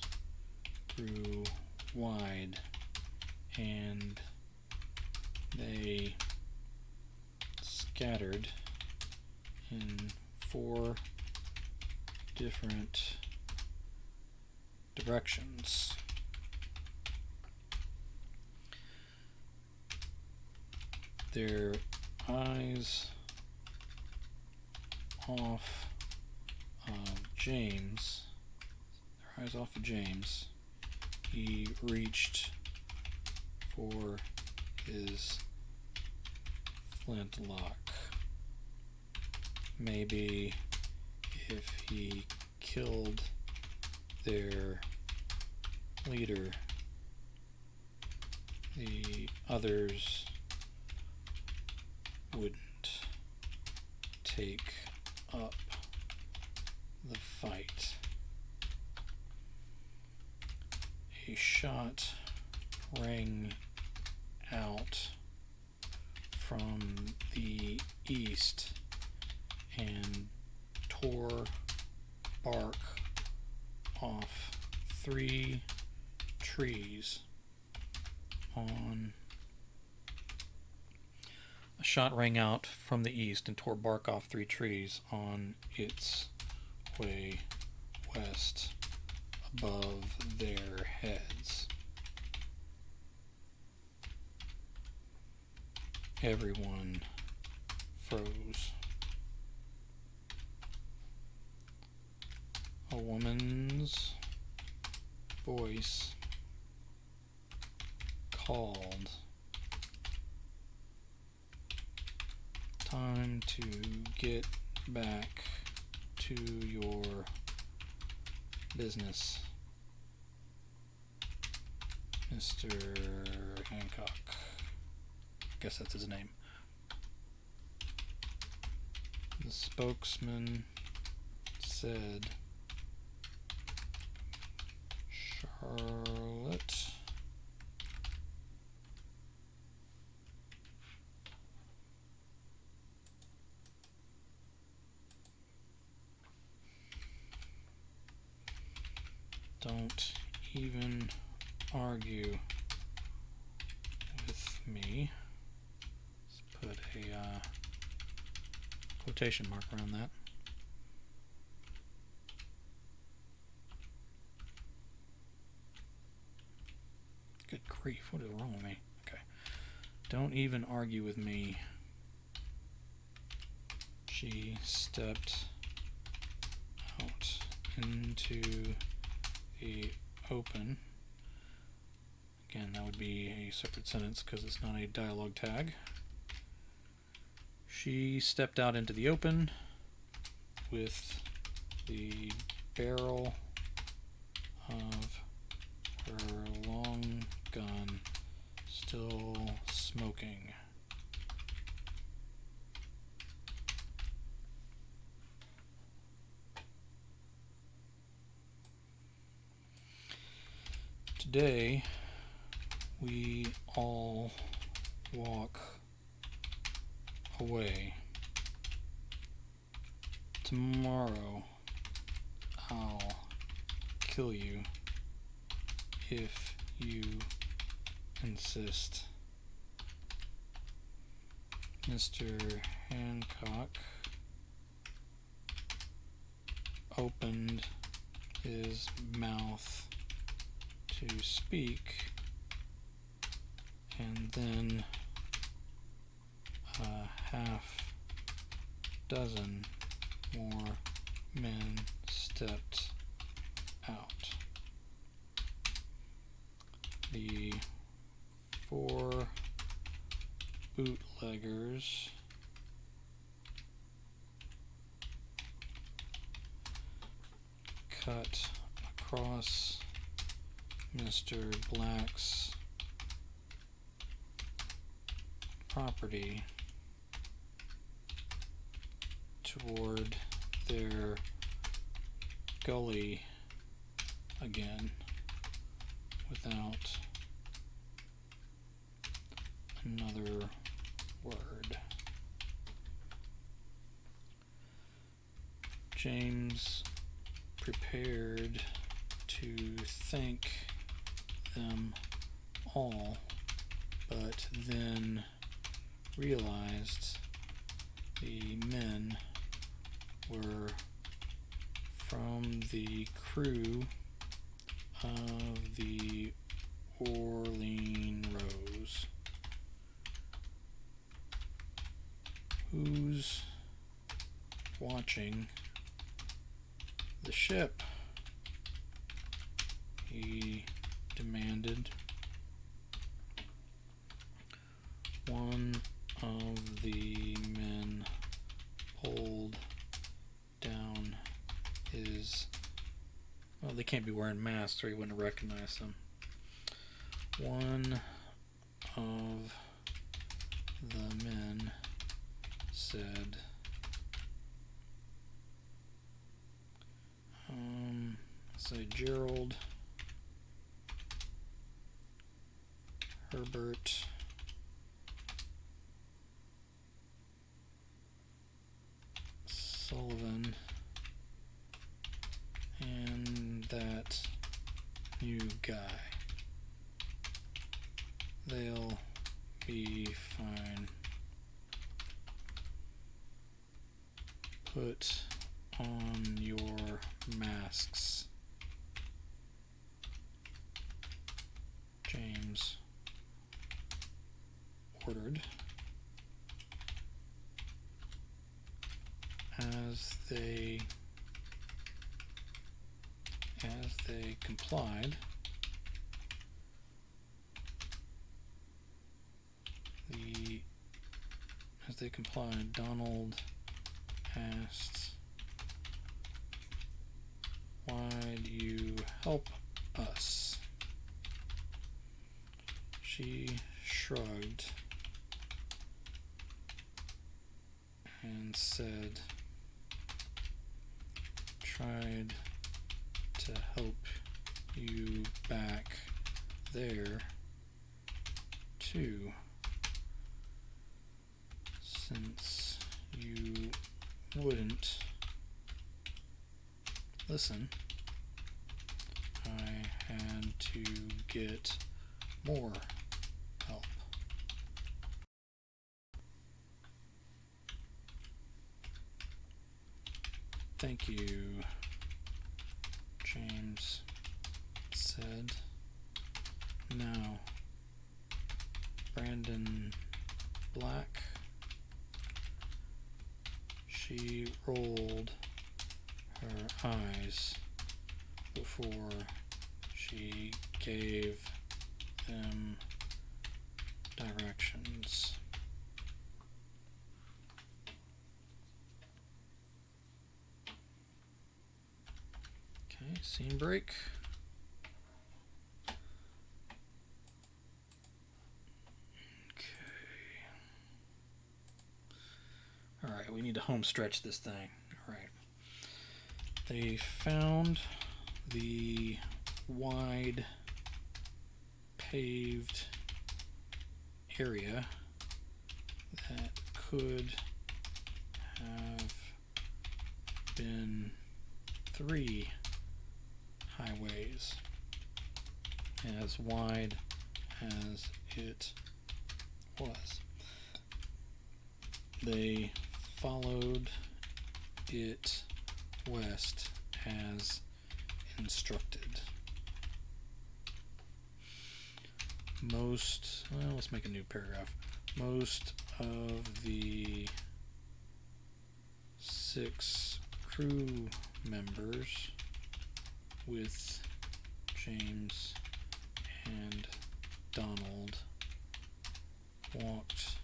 grew wide and they scattered in 4 different directions. Their eyes off of James. Their eyes off of James. He reached for his flintlock. Maybe if he killed their leader, the others wouldn't take up the fight. A shot rang out from the east and tore bark off 3 trees on a shot rang out from the east and tore bark off 3 trees on its way west above their heads. Everyone froze. A woman's voice called, "Time to get back to your business, Mr. Hancock." Guess that's his name. The spokesman said, "Charlotte, don't even argue with me." Let's put a quotation mark around that. Good grief, what is wrong with me? Okay. Don't even argue with me. She stepped out into the open. Again, that would be a separate sentence because it's not a dialogue tag. She stepped out into the open with the barrel of her long gun still smoking. Today, we all walk away. Tomorrow, I'll kill you if you insist. Mr. Hancock opened his mouth to speak, and then a half dozen more men stepped out. The 4 bootleggers cut across Mr. Black's property toward their gully again without another word. James prepared to thank them all, but then realized the men were from the crew of the Orlean Rose. Who's watching the ship? He demanded. One of the men pulled down his... Well, they can't be wearing masks or he wouldn't recognize them. One of the men said, say Gerald, Herbert, Sullivan, and that new guy. They'll be fine. Put on your masks. James ordered. As they complied, Donald asked, "Why'd you help us?" She shrugged and said, "Tried to help you back there too, since you wouldn't listen. I had to get more help." "Thank you," James said. "Now, Brandon Black." She rolled her eyes before she gave them directions. Okay, scene break. Alright, we need to home stretch this thing. Alright. They found the wide paved area that could have been 3 highways, as wide as it was. They followed it west as instructed. Let's make a new paragraph. Most of the 6 crew members, with James and Donald, walked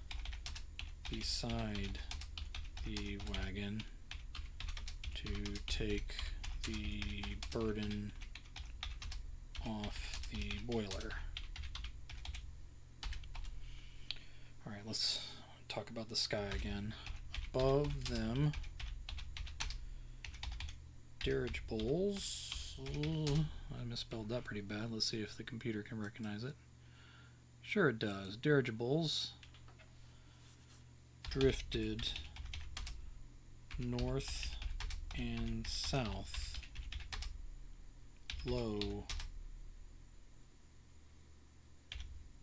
beside the wagon to take the burden off the boiler. Alright, let's talk about the sky again. Above them, dirigibles. I misspelled that pretty bad. Let's see if the computer can recognize it. Sure it does. Dirigibles drifted north and south, low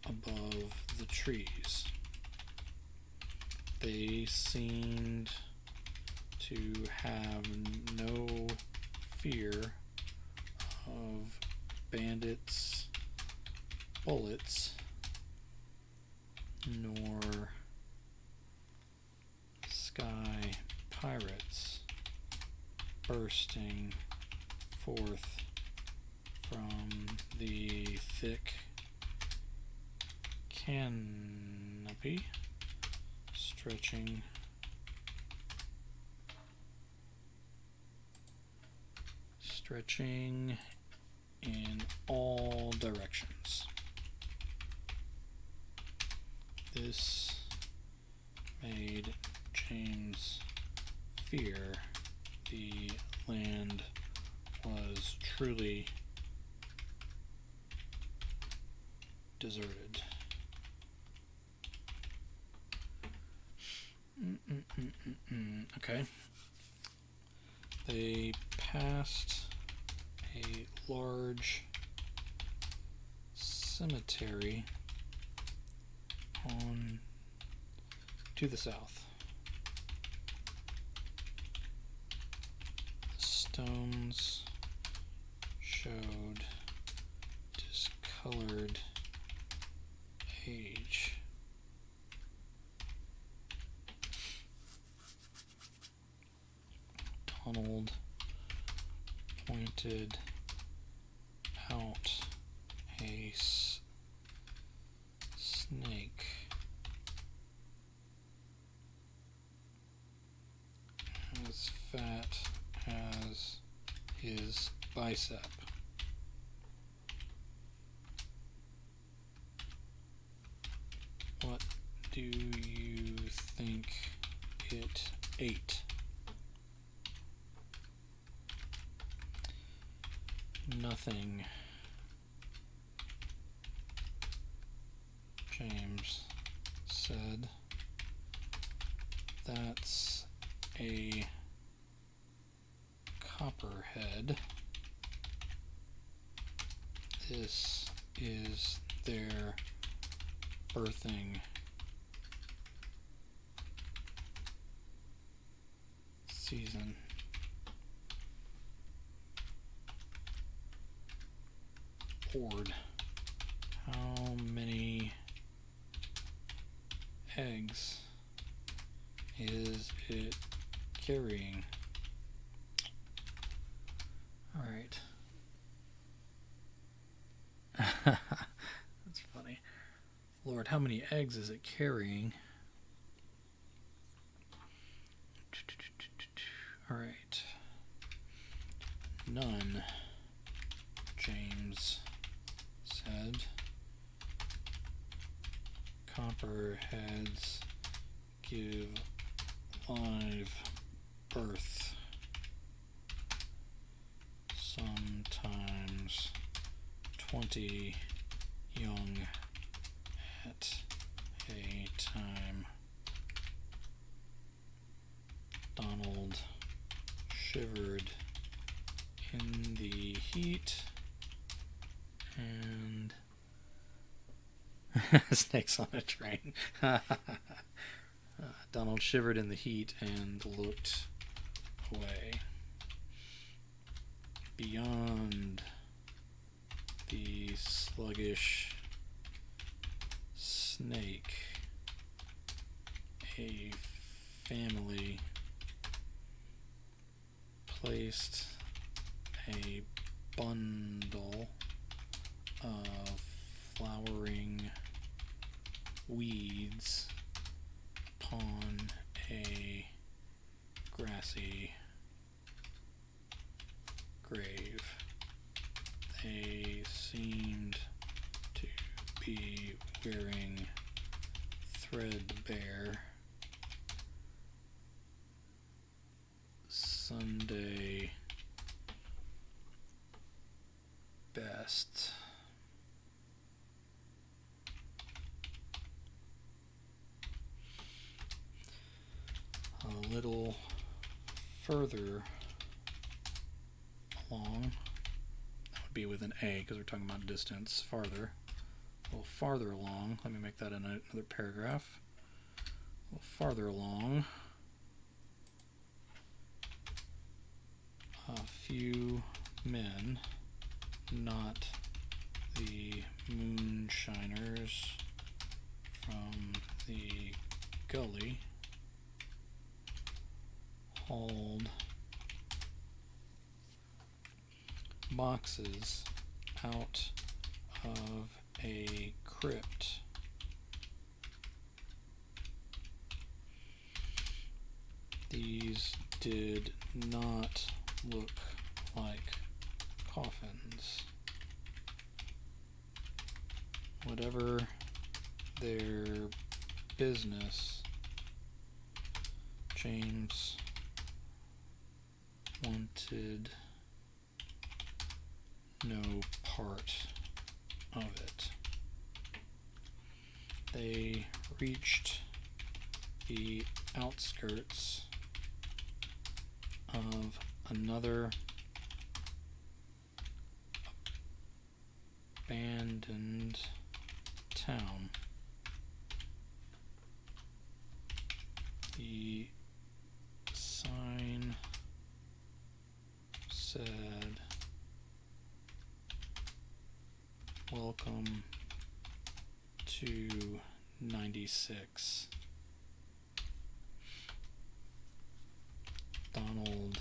above the trees. They seemed to have no fear of bandits' bullets, nor sky pirates bursting forth from the thick canopy stretching in all directions. This made James fear the land was truly deserted. Okay. They passed a large cemetery on to the south. The stones showed discolored age. Donald pointed out a snake as fat as his bicep. What do you think it ate? Nothing, James said. That's a copperhead. This is their birthing season. Board. How many eggs is it carrying? All right. That's funny. Lord, how many eggs is it carrying? All right. None, James said. Copperheads give live birth. Sometimes 20 young at a time. Donald shivered in the heat and snakes on a train. Donald shivered in the heat and looked away. Beyond the sluggish snake, a family placed a bundle of flowering weeds upon a grassy grave. They seemed to be wearing threadbare Sunday best. A little further along, that would be with an A because we're talking about distance, farther. A little farther along, let me make that another paragraph. A little farther along, a few men, not the moonshiners from the gully, hauled boxes out of a crypt These did not look like coffins. Whatever their business, James wanted no part of it. They reached the outskirts of another abandoned town. The sign said, "Welcome to 96. Donald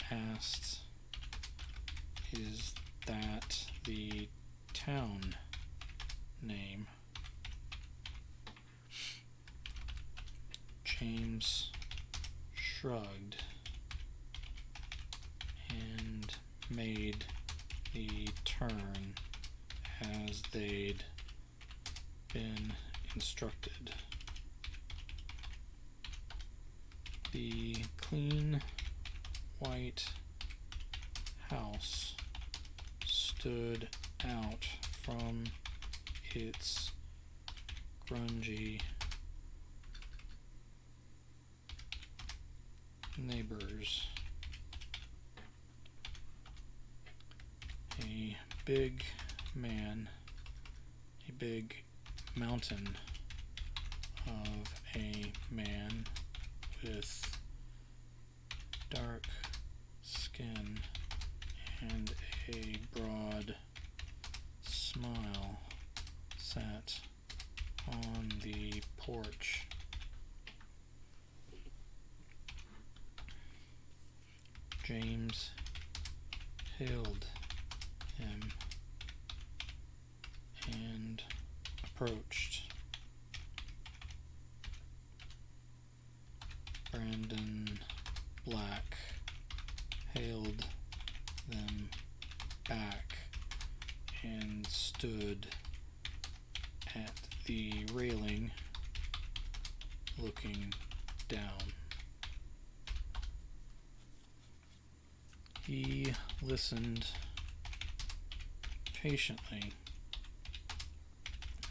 asked, "Is that the town name?" James shrugged and made the turn as they'd been instructed. The clean white house stood out from its grungy neighbors. A big man, a big mountain of a man with dark skin and a broad smile sat on the porch. James hailed him and approached. Brandon Black hailed them back and stood at the railing looking down. He listened patiently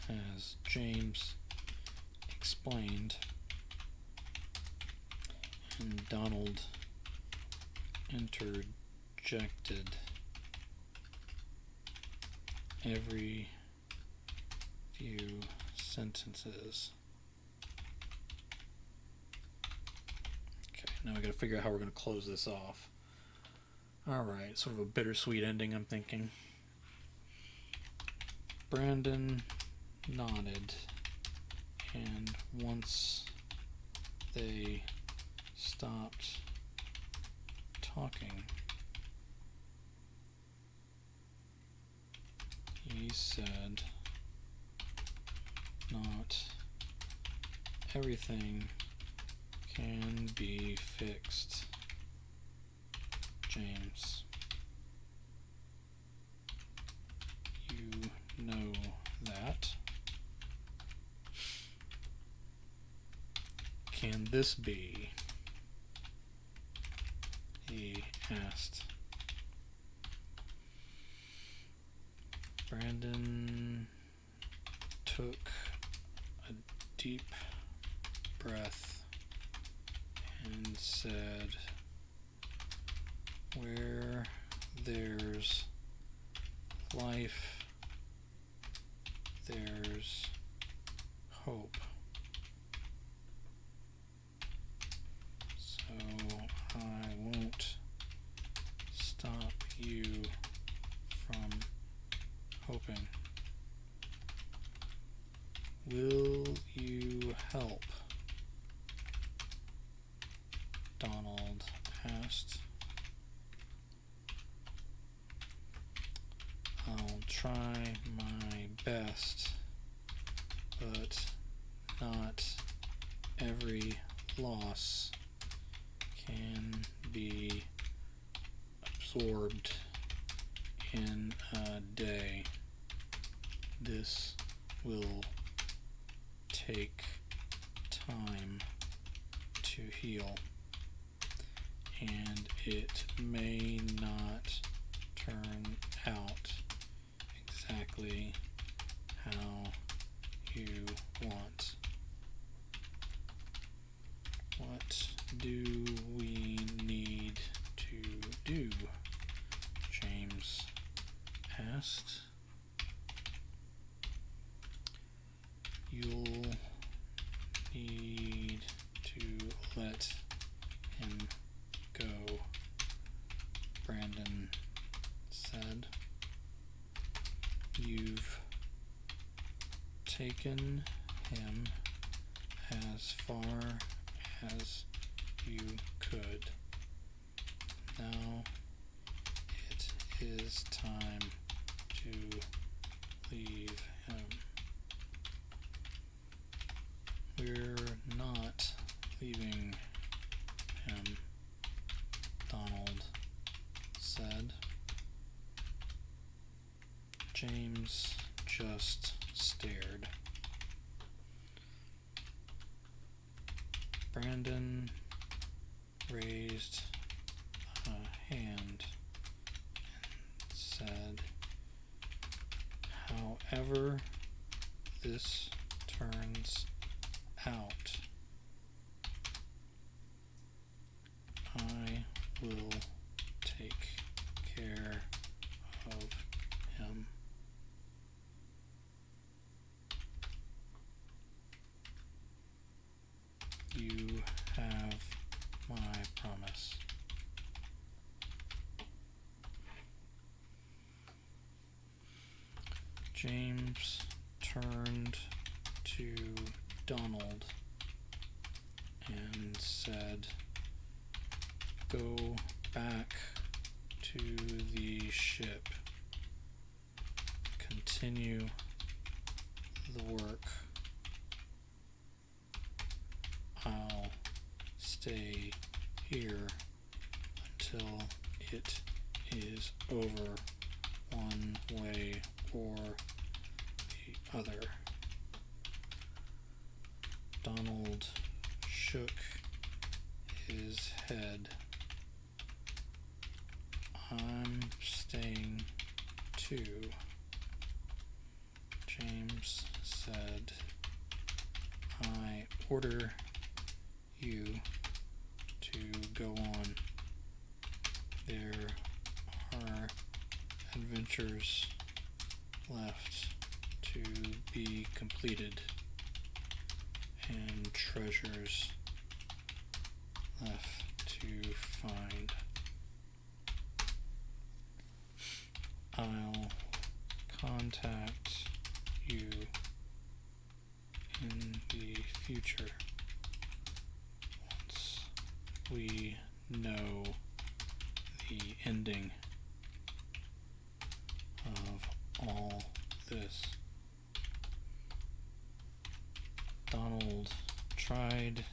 as James explained, and Donald interjected every few sentences. Okay, now we gotta figure out how we're gonna close this off. Alright, sort of a bittersweet ending, I'm thinking. Brandon nodded, and once they stopped talking, he said, "Not everything can be fixed, James. You know that. Can this be?" he asked. Brandon took a deep breath and said, "Where there's life, there's hope. So I won't stop you from hoping. Will you help?" Donald asked. "I'll try my best, but not every loss be absorbed in a day. This will take time to heal, and it may not turn out exactly how you want. What do we need to do? James asked. You'll need to let him go, Brandon said. You've taken him as far as you could. Now it is time to leave him. We're not leaving him, Donald said. James just stared. Brandon raised a hand and said, however this turns out, I will take care of him. You have my promise. James turned to Donald and said, go back to the ship. Continue the work. I'll stay here until it is over, one way or the other. Donald shook his head. I'm staying too, James said. I order you to go on. There are adventures left to be completed and treasures left to find. I'll contact you in the future once we know the ending of all this. Donald tried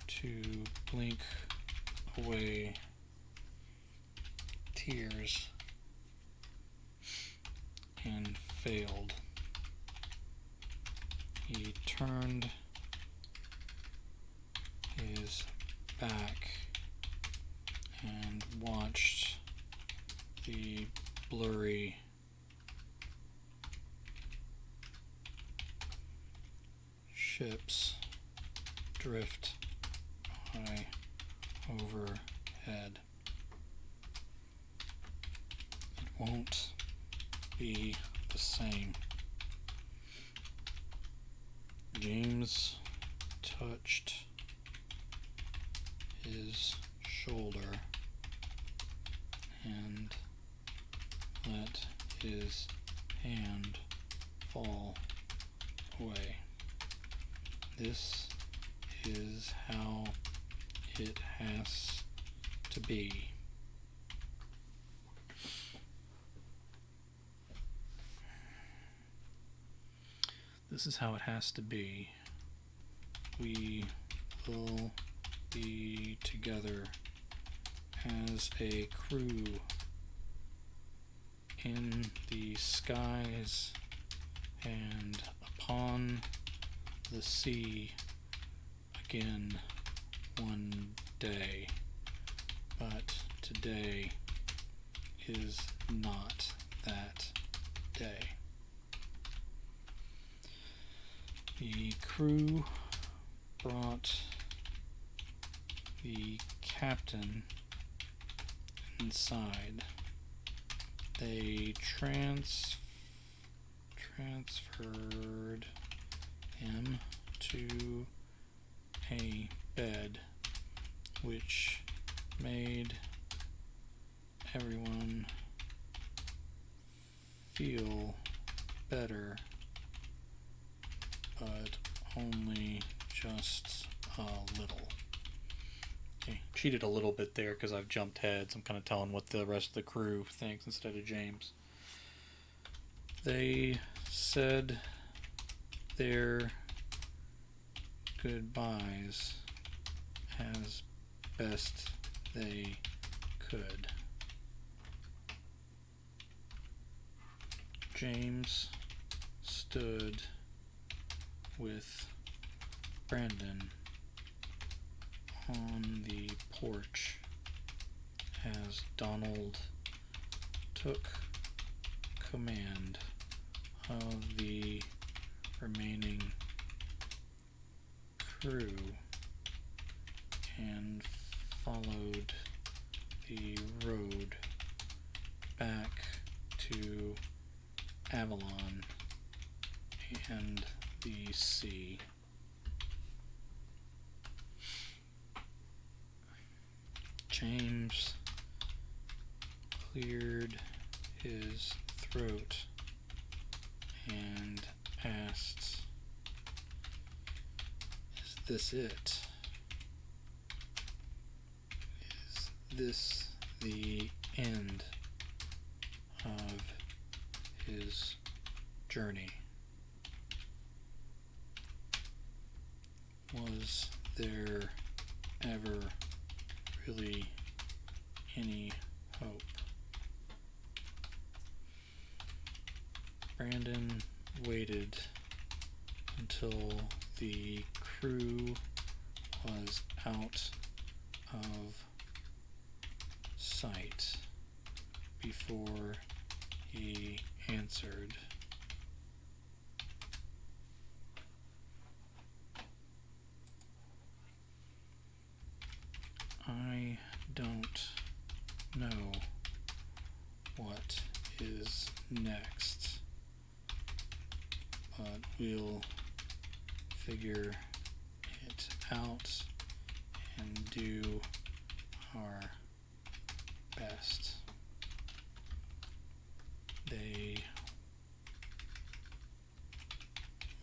to blink away tears and failed. He turned his back and watched the blurry ships drift by overhead. It won't be the same. James touched his shoulder and let his hand fall away. This is how it has to be. This is how it has to be. We will be together as a crew in the skies and upon the sea again one day, but today is not that day. The crew brought the captain inside. They transferred him to a bed, which made everyone feel better, but only just a little. Okay, cheated a little bit there because I've jumped heads. I'm kind of telling what the rest of the crew thinks instead of James. They said their goodbyes as best they could. James stood with Brandon on the porch as Donald took command of the remaining crew and followed the road back to Avalon and the sea. James cleared his throat and asked, "Is this it? Is this the end of his journey? Was there ever really any hope?" Brandon waited until the crew was out of sight before he answered. "I don't know what is next, but we'll figure it out and do our best." They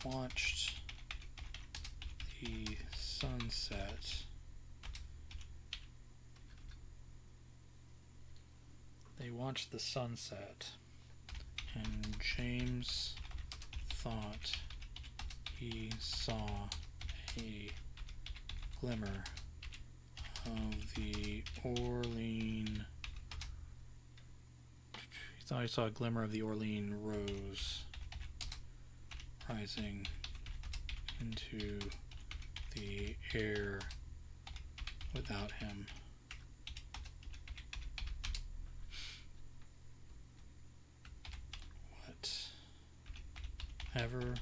watched the sunset. And James thought he saw a glimmer of the Orlean. He thought he saw a glimmer of the Orlean rose rising into the air without him. Whatever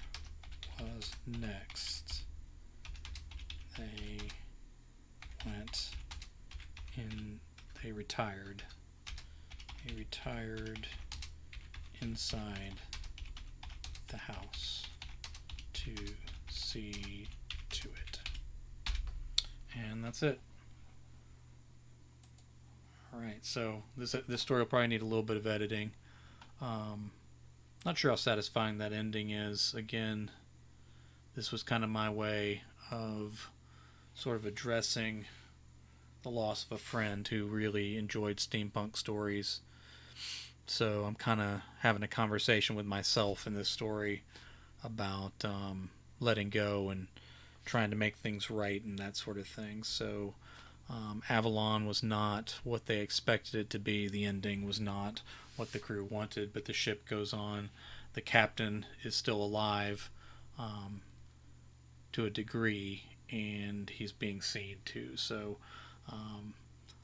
was next, they went in. They retired. He retired inside the house to see to it. And that's it. Alright, so this story will probably need a little bit of editing. Not sure how satisfying that ending is. Again, this was kind of my way of sort of addressing the loss of a friend who really enjoyed steampunk stories. So I'm kind of having a conversation with myself in this story about letting go and trying to make things right and that sort of thing. So Avalon was not what they expected it to be. The ending was not what the crew wanted, but the ship goes on. The captain is still alive to a degree, and he's being seen too. So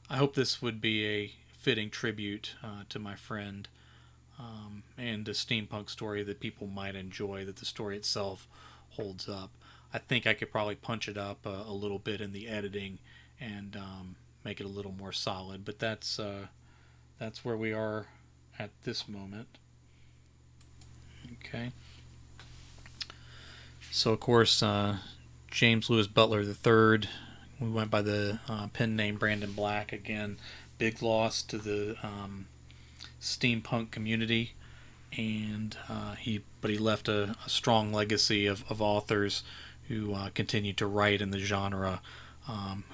I hope this would be a fitting tribute to my friend, and a steampunk story that people might enjoy, that the story itself holds up. I think I could probably punch it up a little bit in the editing and make it a little more solid, but that's where we are at this moment. Okay. So, of course, James Lewis Butler III, we went by the pen name Brandon Black. Again, big loss to the steampunk community, and he left a strong legacy of authors who continued to write in the genre,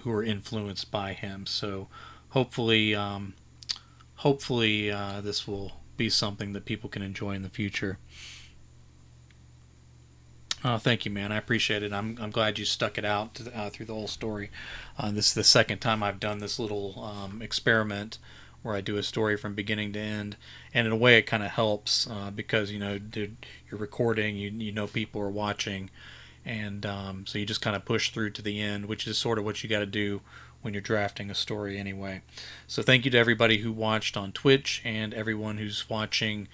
who were influenced by him. So hopefully, this will be something that people can enjoy in the future. Thank you, man. I appreciate it. I'm glad you stuck it out through the whole story. This is the second time I've done this little experiment where I do a story from beginning to end, and in a way, it kind of helps because dude, you're recording, you know people are watching, and so you just kind of push through to the end, which is sort of what you got to do when you're drafting a story anyway. So thank you to everybody who watched on Twitch and everyone who's watching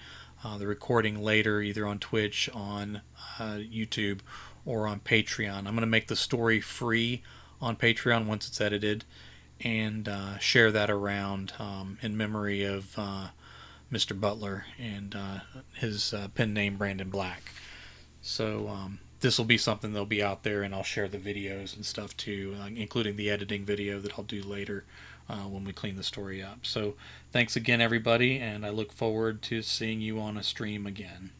the recording later, either on Twitch, on YouTube, or on Patreon. I'm going to make the story free on Patreon once it's edited, and share that around in memory of Mr. Butler and his pen name Brandon Black. So this will be something that'll be out there, and I'll share the videos and stuff too, including the editing video that I'll do later when we clean the story up. So thanks again, everybody, and I look forward to seeing you on a stream again.